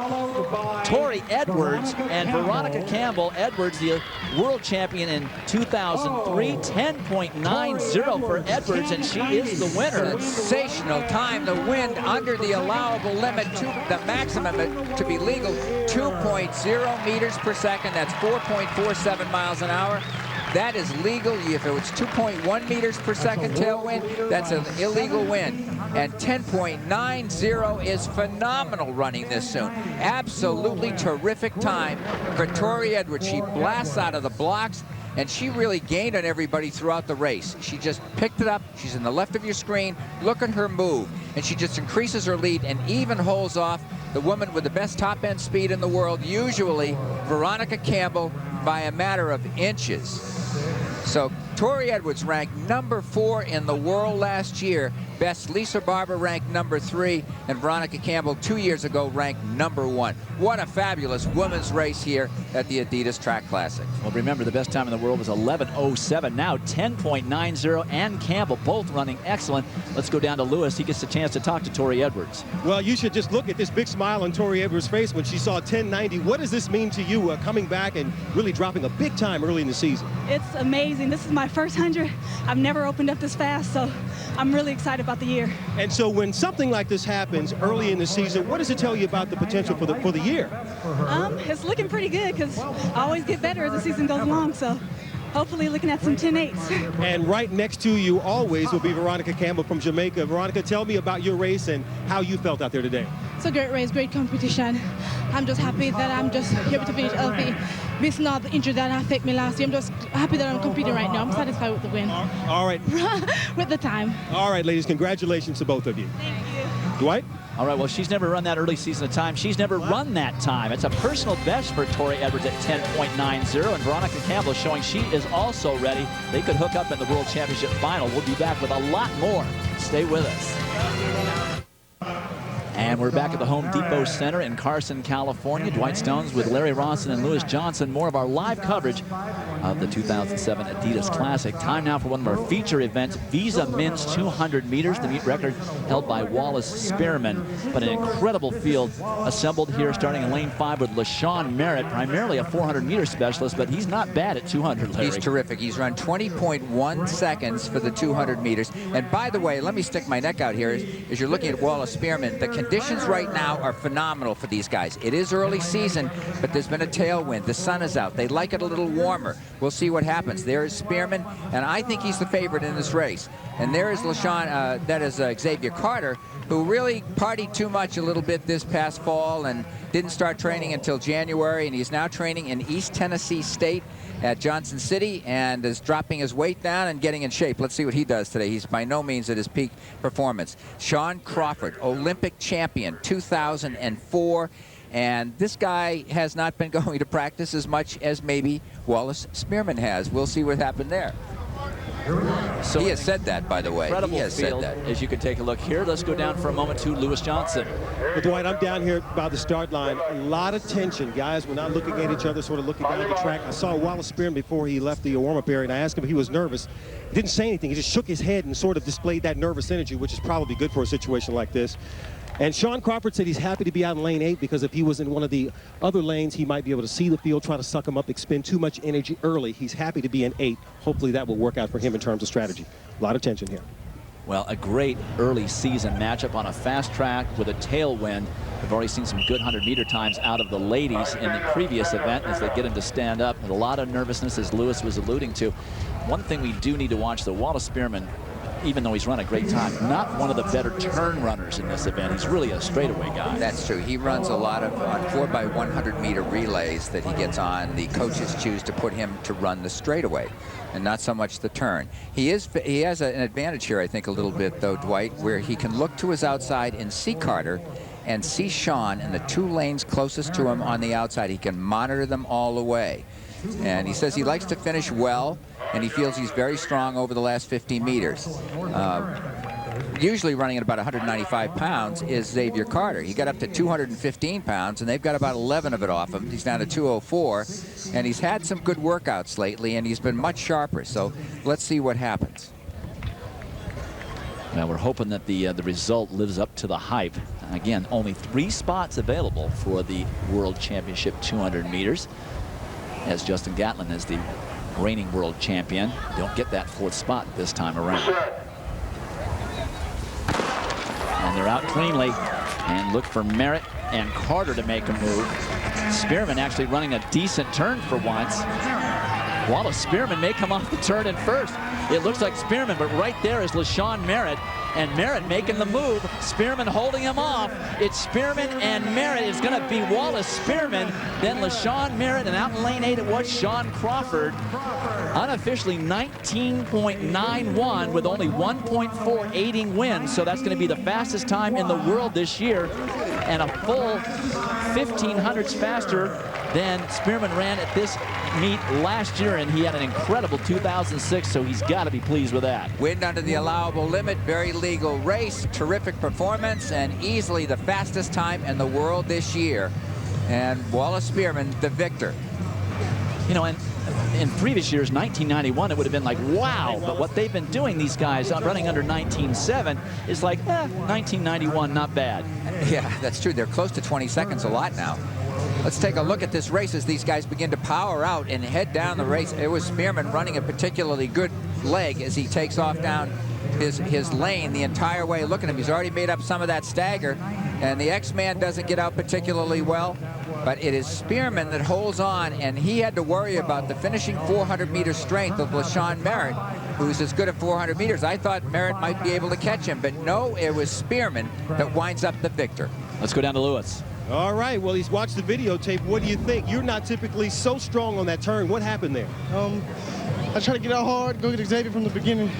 Tori Edwards and Veronica Campbell. Edwards, the world champion in 2003, 10.90 for Edwards, and she is the winner. Sensational time. The wind under the allowable limit, the maximum to be legal, 2.0 meters per second. That's 4.47 miles an hour. That is legal. If it was 2.1 meters per second tailwind, that's an illegal wind. And 10.90 is phenomenal running this soon. Absolutely terrific time for Tori Edwards. She blasts out of the blocks, and she really gained on everybody throughout the race. She just picked it up. She's in the left of your screen. Look at her move. And she just increases her lead and even holds off the woman with the best top-end speed in the world, usually Veronica Campbell, by a matter of inches. So Tori Edwards ranked number 4 in the world last year. Best Lisa Barber ranked number 3, and Veronica Campbell 2 years ago ranked number 1. What a fabulous women's race here at the Adidas Track Classic. Well, remember, the best time in the world was 11:07. Now 10.90, and Campbell both running excellent. Let's go down to Lewis. He gets a chance to talk to Tori Edwards. Well, you should just look at this big smile on Tori Edwards' face when she saw 10.90. What does this mean to you, coming back and really dropping a big time early in the season? It's amazing. This is my first 100. I've never opened up this fast, so I'm really excited about the year. And so when something like this happens early in the season, what does it tell you about the potential for the year? It's looking pretty good because I always get better as the season goes along, so hopefully looking at some 10.8s. And right next to you always will be Veronica Campbell from Jamaica. Veronica, tell me about your race and how you felt out there today. It's a great race, great competition. I'm just happy that I'm just able to finish healthy. This not the injury that affected me last year. I'm just happy that I'm competing right now. I'm satisfied with the win. All right. With the time. All right, ladies, congratulations to both of you. Thank you. Dwight? All right, well, she's never run that early season of time. She's never run that time. It's a personal best for Tori Edwards at 10.90, and Veronica Campbell showing she is also ready. They could hook up in the World Championship final. We'll be back with a lot more. Stay with us. And we're back at the Home Depot Center in Carson, California. Dwight Stones with Larry Ronson and Lewis Johnson. More of our live coverage of the 2007 Adidas Classic. Time now for one of our feature events, Visa Men's 200 meters. The meet record held by Wallace Spearman. But an incredible field assembled here, starting in lane 5 with LaShawn Merritt, primarily a 400-meter specialist, but he's not bad at 200, Larry. He's terrific. He's run 20.1 seconds for the 200 meters. And by the way, let me stick my neck out here. As you're looking at Wallace Spearman, the conditions right now are phenomenal for these guys. It is early season, but there's been a tailwind. The sun is out. They like it a little warmer. We'll see what happens. There is Spearman, and I think he's the favorite in this race. And there is LaShawn, that is Xavier Carter, who really partied too much a little bit this past fall and didn't start training until January, and he's now training in East Tennessee State at Johnson City and is dropping his weight down and getting in shape. Let's see what he does today. He's by no means at his peak performance. Sean Crawford, Olympic champion, 2004. And this guy has not been going to practice as much as maybe Wallace Spearman has. We'll see what happened there. So he has said that, by the way. He has said that. As you can take a look here, let's go down for a moment to Lewis Johnson. Well, Dwight, I'm down here by the start line. A lot of tension. Guys were not looking at each other, sort of looking down the track. I saw Wallace Spearman before he left the warm-up area, and I asked him if he was nervous. He didn't say anything. He just shook his head and sort of displayed that nervous energy, which is probably good for a situation like this. And Sean Crawford said he's happy to be out in lane 8 because if he was in one of the other lanes, he might be able to see the field, try to suck him up, expend too much energy early. He's happy to be in 8. Hopefully that will work out for him in terms of strategy. A lot of tension here. Well, a great early season matchup on a fast track with a tailwind. We've already seen some good 100-meter times out of the ladies in the previous event as they get them to stand up. And a lot of nervousness, as Lewis was alluding to. One thing we do need to watch, though, Wallace Spearman, even though he's run a great time, not one of the better turn runners in this event. He's really a straightaway guy. That's true. He runs a lot of 4x100-meter relays that he gets on. The coaches choose to put him to run the straightaway and not so much the turn. He has an advantage here, I think, a little bit, though, Dwight, where he can look to his outside and see Carter and see Sean in the 2 lanes closest to him on the outside. He can monitor them all the way. And he says he likes to finish well, and he feels he's very strong over the last 50 meters. Usually running at about 195 pounds is Xavier Carter. He got up to 215 pounds, and they've got about 11 of it off him. He's down to 204, and he's had some good workouts lately, and he's been much sharper. So let's see what happens. Now we're hoping that the result lives up to the hype. Again, only 3 spots available for the World Championship 200 meters. As Justin Gatlin is the reigning world champion. Don't get that 4th spot this time around. And they're out cleanly and look for Merritt and Carter to make a move. Spearman actually running a decent turn for once. Wallace Spearman may come off the turn in first. It looks like Spearman, but right there is LaShawn Merritt. And Merritt making the move. Spearman holding him off. It's Spearman and Merritt. It's going to be Wallace Spearman, then LaShawn Merritt, and out in lane 8 it was Sean Crawford. Unofficially 19.91 with only 1.4 aiding wins. So that's going to be the fastest time in the world this year, and a full 1500s faster than Spearman ran at this meet last year, and he had an incredible 2006, so he's got to be pleased with that. Wind under the allowable limit, very legal race, terrific performance, and easily the fastest time in the world this year. And Wallace Spearman, the victor. You know, and in previous years, 1991, it would have been like, wow. But what they've been doing, these guys running under 19.7, is like, 1991, not bad. Yeah, that's true. They're close to 20 seconds a lot now. Let's take a look at this race as these guys begin to power out and head down the race. It was Spearman running a particularly good leg as he takes off down his lane the entire way. Look at him. He's already made up some of that stagger. And the X-Man doesn't get out particularly well. But it is Spearman that holds on, and he had to worry about the finishing 400-meter strength of LaShawn Merritt, who's as good at 400 meters. I thought Merritt might be able to catch him, but no, it was Spearman that winds up the victor. Let's go down to Lewis. All right, well, he's watched the videotape. What do you think? You're not typically so strong on that turn. What happened there? I tried to get out hard, go get Xavier from the beginning.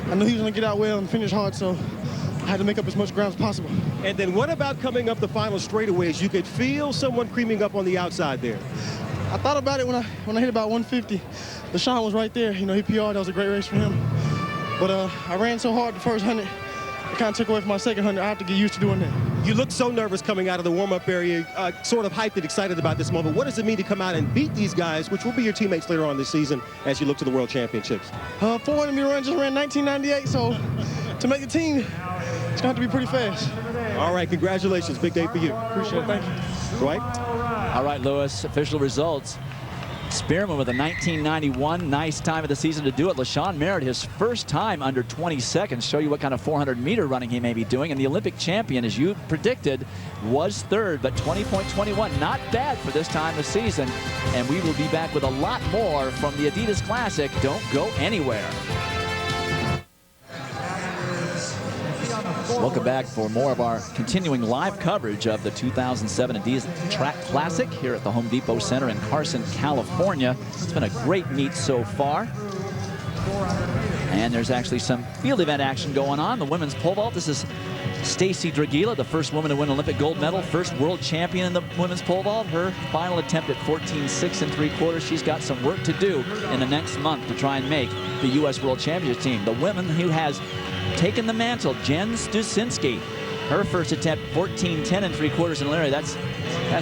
I knew he was going to get out well and finish hard, so I had to make up as much ground as possible. And then what about coming up the final straightaways? You could feel someone creaming up on the outside there. I thought about it when I hit about 150. LaShawn was right there. You know, he PR'd. That was a great race for him. But I ran so hard the first 100, it kind of took away from my second 100. I have to get used to doing that. You look so nervous coming out of the warm-up area, sort of hyped and excited about this moment. What does it mean to come out and beat these guys, which will be your teammates later on this season as you look to the World Championships? 400-meter run just ran 1998, so to make the team, it's going to have to be pretty fast. All right, congratulations. Big day for you. Appreciate it. Thank you. Dwight? All right, Lewis, official results. Spearman with a 1991, nice time of the season to do it. LaShawn Merritt, his first time under 20 seconds. Show you what kind of 400-meter running he may be doing. And the Olympic champion, as you predicted, was third, but 20.21, not bad for this time of season. And we will be back with a lot more from the Adidas Classic. Don't go anywhere. Welcome back for more of our continuing live coverage of the 2007 Adidas Track Classic here at the Home Depot Center in Carson, California. It's been a great meet so far. And there's actually some field event action going on. The women's pole vault. This is Stacy Dragila, the first woman to win an Olympic gold medal, first world champion in the women's pole vault. Her final attempt at 14.6 3/4. She's got some work to do in the next month to try and make the U.S. World Championship team. The woman who has taken the mantle, Jen Stusinski. Her first attempt, 14.10 3/4. And Larry, that's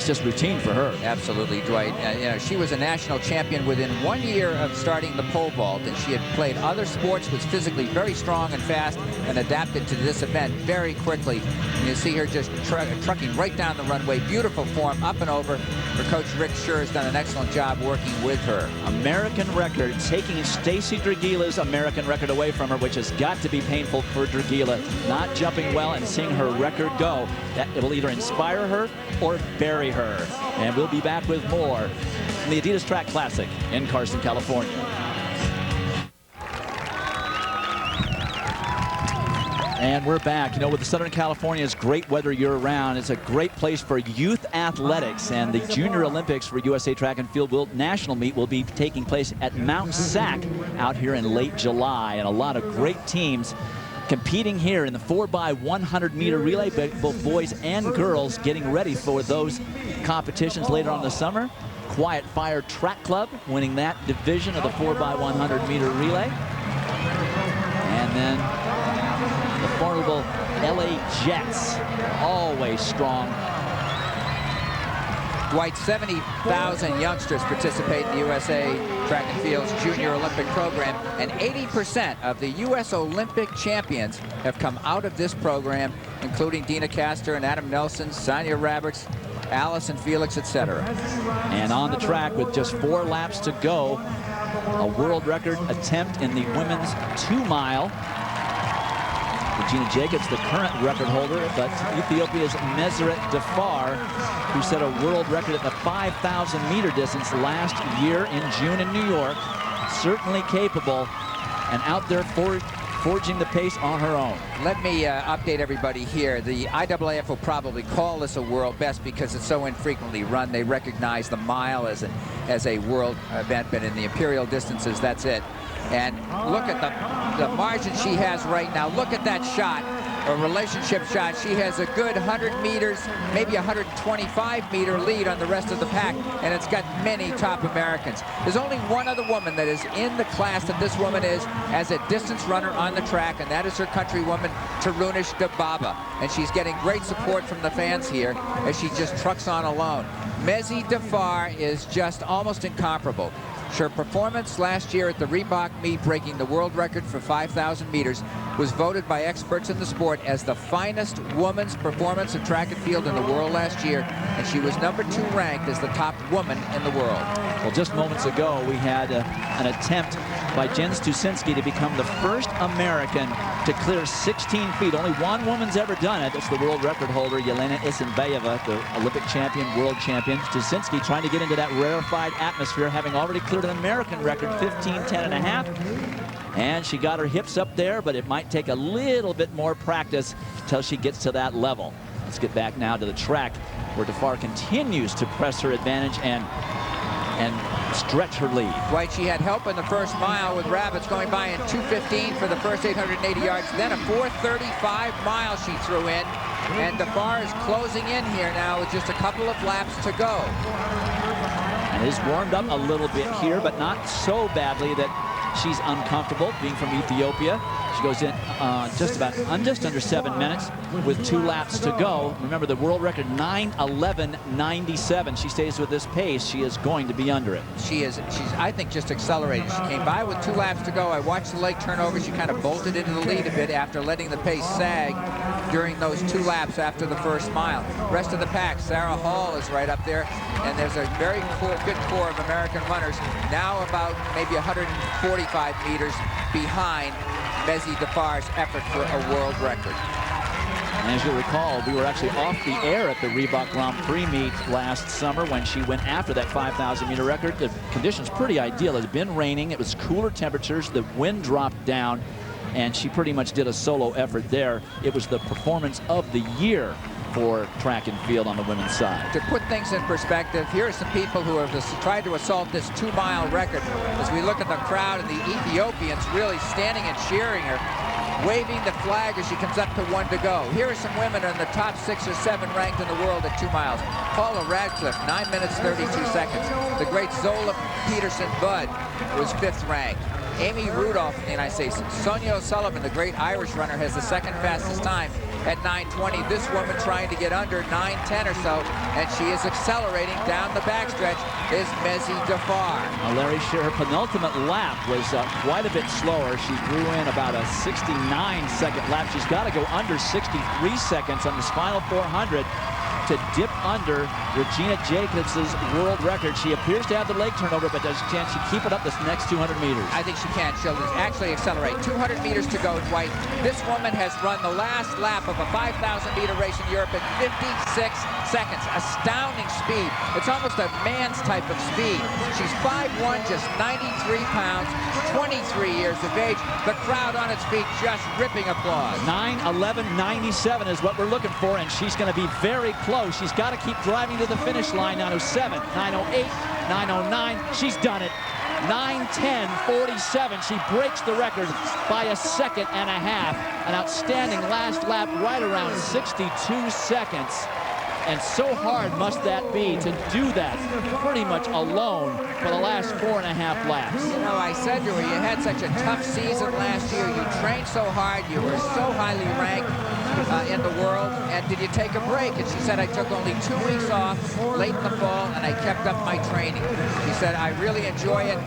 just routine for her. Absolutely, Dwight. You know, she was a national champion within 1 year of starting the pole vault, and she had played other sports, was physically very strong and fast, and adapted to this event very quickly. And you see her just trucking right down the runway. Beautiful form, up and over. Her coach, Rick Scher, has done an excellent job working with her. American record, taking Stacy Dragila's American record away from her, which has got to be painful for Dragila. Not jumping well and seeing her record go. That it will either inspire her or bury her. And we'll be back with more from the Adidas Track Classic in Carson, California. And we're back. You know, with the Southern California's great weather year-round, it's a great place for youth athletics. And the Junior Olympics for USA Track and Field National Meet will be taking place at Mount Sac out here in late July. And a lot of great teams competing here in the 4x100 meter relay, both boys and girls getting ready for those competitions later on in the summer. Quiet Fire Track Club winning that division of the 4x100 meter relay. And then the formidable LA Jets, always strong. Dwight, 70,000 youngsters participate in the USA Track and Field's Junior Olympic program, and 80% of the U.S. Olympic champions have come out of this program, including Dina Castor and Adam Nelson, Sonia Roberts, Allison Felix, etc. And on the track with just 4 laps to go, a world record attempt in the women's 2-mile. Regina Jacobs, the current record holder, but Ethiopia's Meseret Defar, who set a world record at the 5,000 meter distance last year in June in New York. Certainly capable and out there forging the pace on her own. Let me update everybody here. The IAAF will probably call this a world best because it's so infrequently run. They recognize the mile as a world event, but in the imperial distances, that's it. And look at the margin she has right now. Look at that shot. a relationship shot. She has a good 100 meters, maybe 125-meter lead on the rest of the pack, and it's got many top Americans. There's only one other woman that is in the class that this woman is as a distance runner on the track, and that is her countrywoman, Tarunish Dababa. And she's getting great support from the fans here as she just trucks on alone. Mezi Dafar is just almost incomparable. Her performance last year at the Reebok meet, breaking the world record for 5,000 meters, was voted by experts in the sport as the finest woman's performance in track and field in the world last year, and she was #2 ranked as the top woman in the world. Well, just moments ago, we had an attempt by Jen Stusinski to become the first American to clear 16 feet. Only one woman's ever done it. It's the world record holder, Yelena Isinbayeva, the Olympic champion, world champion. Stusinski trying to get into that rarefied atmosphere, having already cleared an American record, 15:10.5. And she got her hips up there, but it might take a little bit more practice until she gets to that level. Let's get back now to the track, where Dafar continues to press her advantage and stretch her lead. Right, she had help in the first mile with Rabbits going by in 2:15 for the first 880 yards. Then a 4:35 mile she threw in. And Dafar is closing in here now with just a couple of laps to go. And is warmed up a little bit here, but not so badly that she's uncomfortable being from Ethiopia. She goes in just under 7 minutes with 2 laps to go. Remember the world record, 9:11.97. She stays with this pace, she is going to be under it. She's I think just accelerating. She came by with 2 laps to go. I watched the leg turn over. She kind of bolted into the lead a bit after letting the pace sag during those 2 laps after the first mile. Rest of the pack, Sarah Hall is right up there, and there's a very good core of American runners, now about maybe 145 meters behind Mezi Dafar's effort for a world record. And as you'll recall, we were actually off the air at the Reebok Grand Prix meet last summer when she went after that 5,000-meter record. The conditions pretty ideal. It had been raining. It was cooler temperatures. The wind dropped down, and she pretty much did a solo effort there. It was the performance of the year for track and field on the women's side. To put things in perspective, here are some people who have tried to assault this 2-mile record. As we look at the crowd and the Ethiopians really standing and cheering her, waving the flag as she comes up to 1 to go. Here are some women in the top 6 or 7 ranked in the world at 2 miles. Paula Radcliffe, 9 minutes 32 seconds. The great Zola Peterson Budd was 5th ranked. Amy Rudolph in the United States. Sonia O'Sullivan, the great Irish runner, has the 2nd fastest time at 9:20. This woman trying to get under 9:10 or so, and she is accelerating down the backstretch, is Mezi Dafar. Now, Larry, her penultimate lap was quite a bit slower. She drew in about a 69-second lap. She's got to go under 63 seconds on this final 400 to dip under Regina Jacobs' world record. She appears to have the leg turnover, but can she keep it up this next 200 meters? I think she can. She'll actually accelerate. 200 meters to go, Dwight. This woman has run the last lap of a 5,000-meter race in Europe in 56 seconds. Astounding speed. It's almost a man's type of speed. She's 5'1", just 93 pounds, 23 years of age. The crowd on its feet just ripping applause. 9:11.97 is what we're looking for, and she's going to be very close. She's got to keep driving to the finish line. 9:07, 9:08, 9:09. She's done it. 9:10.47. She breaks the record by a 1.5 seconds. An outstanding last lap, right around 62 seconds. And so hard must that be to do that pretty much alone for the last 4.5 laps. You know, I said to her, you had such a tough season last year. You trained so hard. You were so highly ranked in the world. And did you take a break? And she said, I took only 2 weeks off late in the fall, and I kept up my training. She said, I really enjoy it.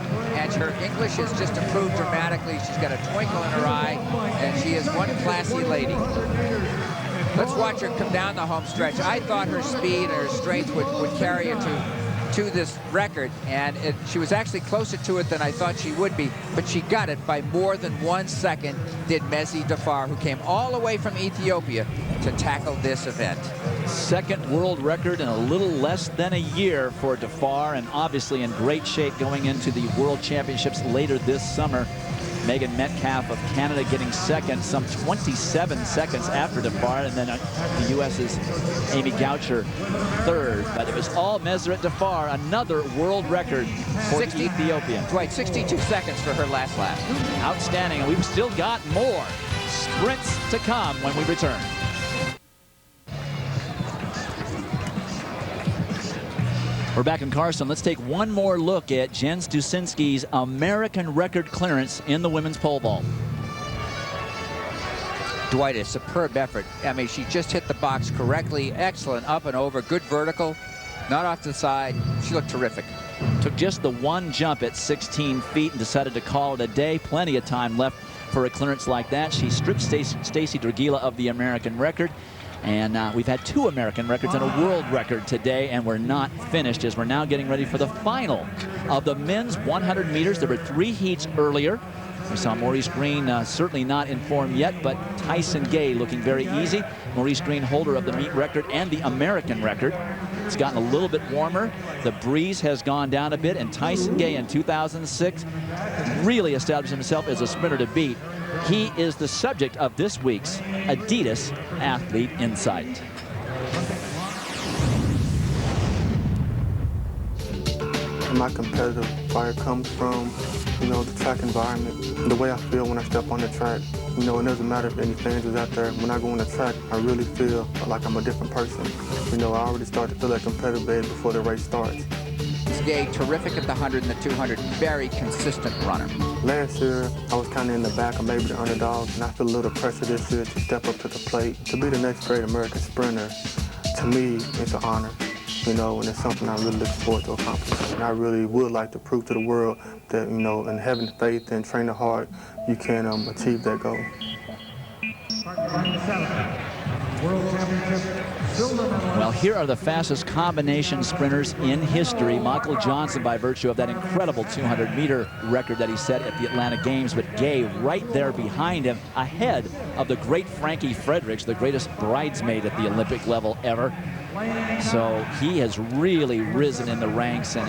And her English has just improved dramatically. She's got a twinkle in her eye, and she is one classy lady. Let's watch her come down the home stretch. I thought her speed and her strength would carry her to this record, and she was actually closer to it than I thought she would be, but she got it by more than 1 second, did Mezi Dafar, who came all the way from Ethiopia to tackle this event. 2nd world record in a little less than a year for Dafar, and obviously in great shape going into the World Championships later this summer. Megan Metcalf of Canada getting 2nd, some 27 seconds after Dafar, and then the U.S.'s Amy Goucher 3rd. But it was all Meseret Dafar, another world record for Ethiopia. Right, 62 seconds for her last lap. Outstanding, and we've still got more. sprints to come when we return. We're back in Carson. Let's take one more look at Jen Stusinski's American record clearance in the women's pole vault. Dwight, a superb effort. I mean, she just hit the box correctly. Excellent up and over. Good vertical. Not off to the side. She looked terrific. Took just the one jump at 16 feet and decided to call it a day. Plenty of time left for a clearance like that. She stripped Stacy Dragila of the American record. And we've had 2 American records and a world record today, and we're not finished as we're now getting ready for the final of the men's 100 meters. There were 3 heats earlier. We saw Maurice Greene certainly not in form yet, but Tyson Gay looking very easy. Maurice Greene, holder of the meet record and the American record. It's gotten a little bit warmer. The breeze has gone down a bit, and Tyson Gay in 2006 really established himself as a sprinter to beat. He is the subject of this week's Adidas Athlete Insight. My competitive fire comes from, the track environment, the way I feel when I step on the track. It doesn't matter if any fans is out there. When I go on the track, I really feel like I'm a different person. I already start to feel that competitive edge before the race starts. Gay, terrific at the 100 and the 200, very consistent runner. Last year, I was kind of in the back of maybe the underdog, and I feel a little pressure this year to step up to the plate. To be the next great American sprinter, to me, it's an honor, and it's something I really look forward to accomplishing. And I really would like to prove to the world that, in having faith and training hard, you can achieve that goal. Well, here are the fastest combination sprinters in history. Michael Johnson, by virtue of that incredible 200-meter record that he set at the Atlanta Games, but Gay right there behind him, ahead of the great Frankie Fredericks, the greatest bridesmaid at the Olympic level ever. So he has really risen in the ranks and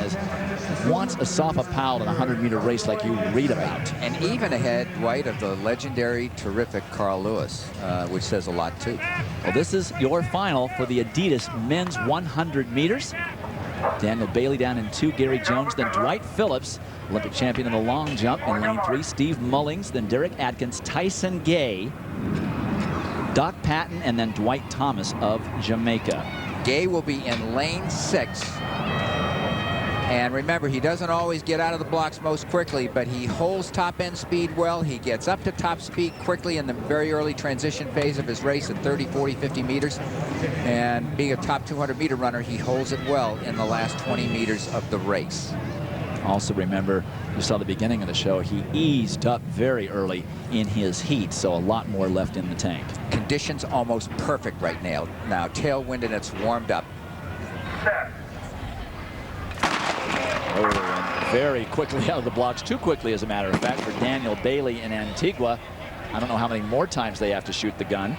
wants a Safa Powell in a 100-meter race like you read about. And even ahead, Dwight, of the legendary, terrific Carl Lewis, which says a lot, too. Well, this is your final for the Adidas men's 100 meters. Daniel Bailey down in 2, Gary Jones, then Dwight Phillips, Olympic champion in the long jump in lane 3, Steve Mullings, then Derek Atkins, Tyson Gay, Doc Patton, and then Dwight Thomas of Jamaica. Gay will be in lane 6. And remember, he doesn't always get out of the blocks most quickly, but he holds top-end speed well. He gets up to top speed quickly in the very early transition phase of his race at 30, 40, 50 meters. And being a top 200-meter runner, he holds it well in the last 20 meters of the race. Also remember, you saw the beginning of the show, he eased up very early in his heat, so a lot more left in the tank. Conditions almost perfect right now. Now, tailwind and it's warmed up. Oh, and very quickly out of the blocks, too quickly as a matter of fact, for Daniel Bailey in Antigua. I don't know how many more times they have to shoot the gun.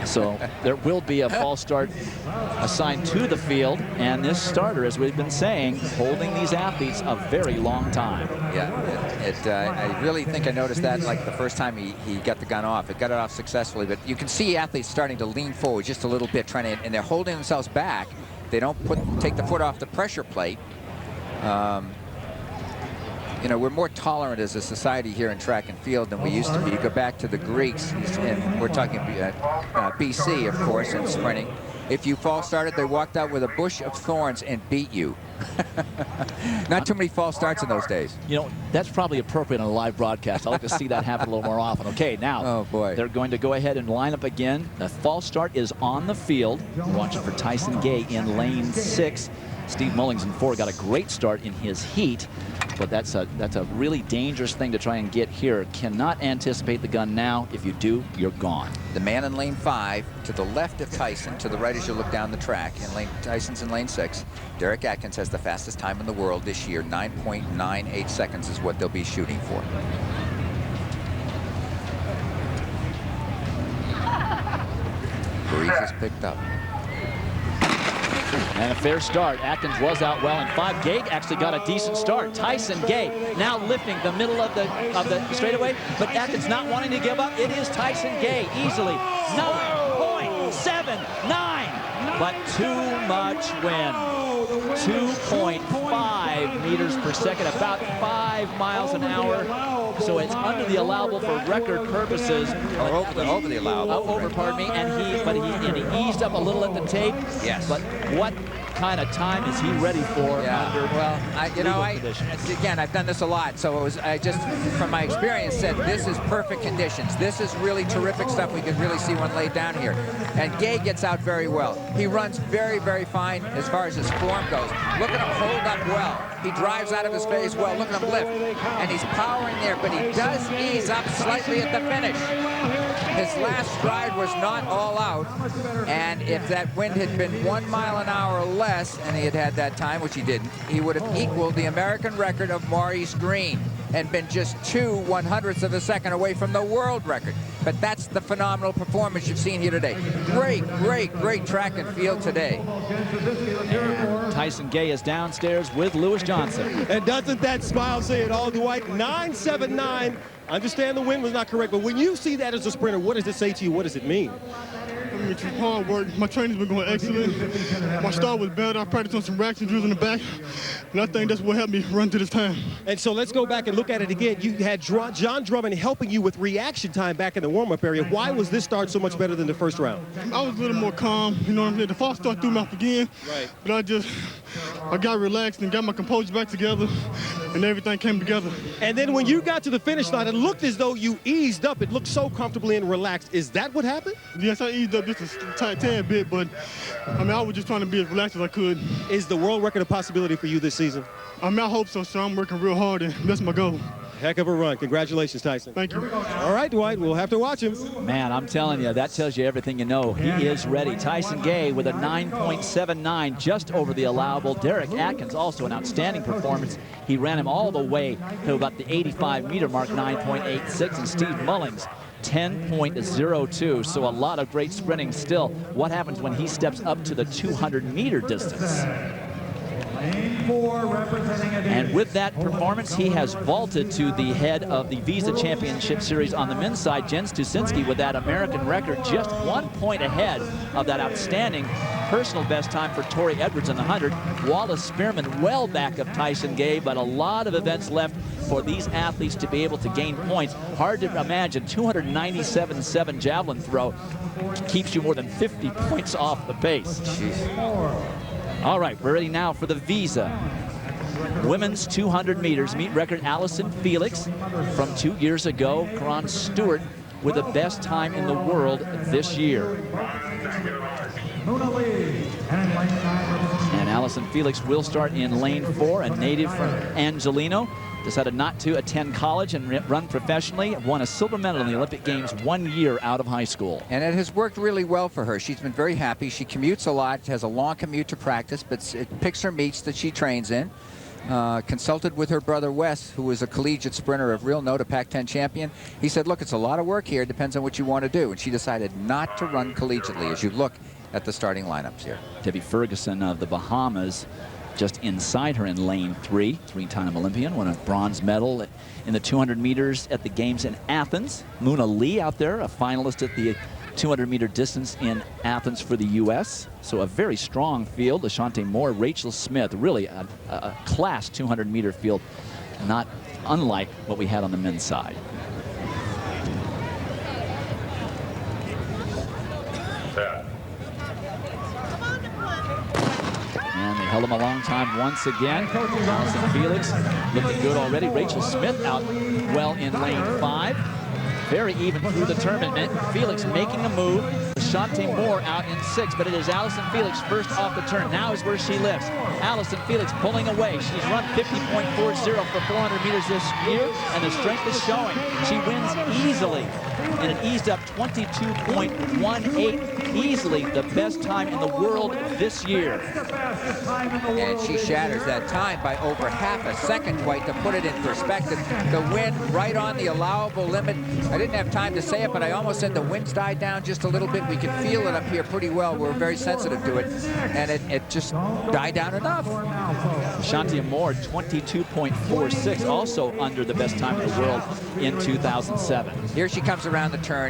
So there will be a false start assigned to the field, and this starter, as we've been saying, holding these athletes a very long time. Yeah, I really think I noticed that like the first time he got the gun off. It got it off successfully, but you can see athletes starting to lean forward just a little bit, and they're holding themselves back. They don't take the foot off the pressure plate. We're more tolerant as a society here in track and field than we used to be. You go back to the Greeks, and we're talking BC, of course, in sprinting. If you false started, they walked out with a bush of thorns and beat you. Not too many false starts in those days. That's probably appropriate on a live broadcast. I'd like to see that happen a little more often. Okay, now, oh boy, they're going to go ahead and line up again. The false start is on the field. We're watching for Tyson Gay in lane 6. Steve Mullings in 4 got a great start in his heat, but that's a really dangerous thing to try and get here. Cannot anticipate the gun now. If you do, you're gone. The man in lane 5 to the left of Tyson, to the right as you look down the track. Tyson's in lane 6. Derek Atkins has the fastest time in the world this year. 9.98 seconds is what they'll be shooting for. Breeze is picked up. And a fair start. Atkins was out well in 5. Gay actually got a decent start. Tyson Gay now lifting the middle of the straightaway, but Atkins not wanting to give up. It is Tyson Gay easily 9.79, but too much wind. 2.5 85 meters per second, about 5 miles an hour. So it's under the allowable for record purposes. Over the allowable. Pardon me. And he eased up a little at the tape. Yes. But what kind of time is he ready for under conditions? Again, I've done this a lot, so I just, from my experience, said this is perfect conditions. This is really terrific stuff. We can really see one laid down here. And Gay gets out very well. He runs very, very fine as far as his form goes. Look at him hold up well. He drives out of his phase well. Look at him lift. And he's powering there, but he does ease up slightly at the finish. His last stride was not all out, and if that wind had been 1 mile an hour less, and he had had that time, which he didn't, he would have equaled the American record of Maurice Greene and been just 2/100ths of a second away from the world record. But that's the phenomenal performance you've seen here today. Great, great, great track and field today. And Tyson Gay is downstairs with Lewis Johnson. And doesn't that smile say it all, Dwight? 9.79. I understand the wind was not correct, but when you see that as a sprinter, what does it say to you? What does it mean? It's hard work. My training's been going excellent. My start was better. I practiced on some racks and drills in the back, and I think that's what helped me run to this time. And so let's go back and look at it again. You had John Drummond helping you with reaction time back in the warm-up area. Why was this start so much better than the first round? I was a little more calm. You know what I'm saying? The false start threw me off again. Right. But I got relaxed and got my composure back together, and everything came together. And then when you got to the finish line, it looked as though you eased up. It looked so comfortably and relaxed. Is that what happened? Yes, I eased up just a tad bit, but I was just trying to be as relaxed as I could. Is the world record a possibility for you this season? I hope so, so I'm working real hard, and that's my goal. Heck of a run. Congratulations, Tyson. Thank you. All right, Dwight, we'll have to watch him. Man, I'm telling you, that tells you everything you know. He is ready. Tyson Gay with a 9.79, just over the allowable. Derek Atkins, also an outstanding performance. He ran him all the way to about the 85-meter mark, 9.86, and Steve Mullings, 10.02. So a lot of great sprinting still. What happens when he steps up to the 200-meter distance? And with that performance, he has vaulted to the head of the Visa Championship Series on the men's side. Jens Tusinski with that American record, just 1 point ahead of that outstanding personal best time for Torrey Edwards in the 100. Wallace Spearman well back of Tyson Gay, but a lot of events left for these athletes to be able to gain points. Hard to imagine 297.7 javelin throw keeps you more than 50 points off the pace. Jeez. All right, we're ready now for the Visa women's 200 meters meet record. Allison Felix from 2 years ago. Karan Stewart with the best time in the world this year. And Allison Felix will start in lane 4, a native from Angelino. Decided not to attend college and run professionally. Won a silver medal in the Olympic Games 1 year out of high school. And it has worked really well for her. She's been very happy. She commutes a lot, has a long commute to practice, but it picks her meets that she trains in. Consulted with her brother Wes, who is a collegiate sprinter of real note, a Pac-10 champion. He said, look, it's a lot of work here. It depends on what you want to do. And she decided not to run collegiately, as you look at the starting lineups here. Debbie Ferguson of the Bahamas just inside her in lane 3, three-time Olympian, won a bronze medal in the 200 meters at the games in Athens. Muna Lee out there, a finalist at the 200-meter distance in Athens for the U.S. So a very strong field. Ashante Moore, Rachel Smith, really a class 200-meter field, not unlike what we had on the men's side. And they held him a long time once again. Allison Felix looking good already. Rachel Smith out well in lane 5. Very even through the tournament. Felix making a move. Ashante Moore out in 6, but it is Allison Felix first off the turn. Now is where she lives. Allison Felix pulling away. She's run 50.40 for 400 meters this year, and the strength is showing. She wins easily, and it eased up 22.18. Easily the best time in the world this year. And she shatters that time by over half a second, Dwight, to put it in perspective. The wind right on the allowable limit. I didn't have time to say it, but I almost said the wind's died down just a little bit. We can feel it up here pretty well. We're very sensitive to it, and it just died down enough. Ashante Moore, 22.46, also under the best time in the world in 2007. Here she comes around the turn.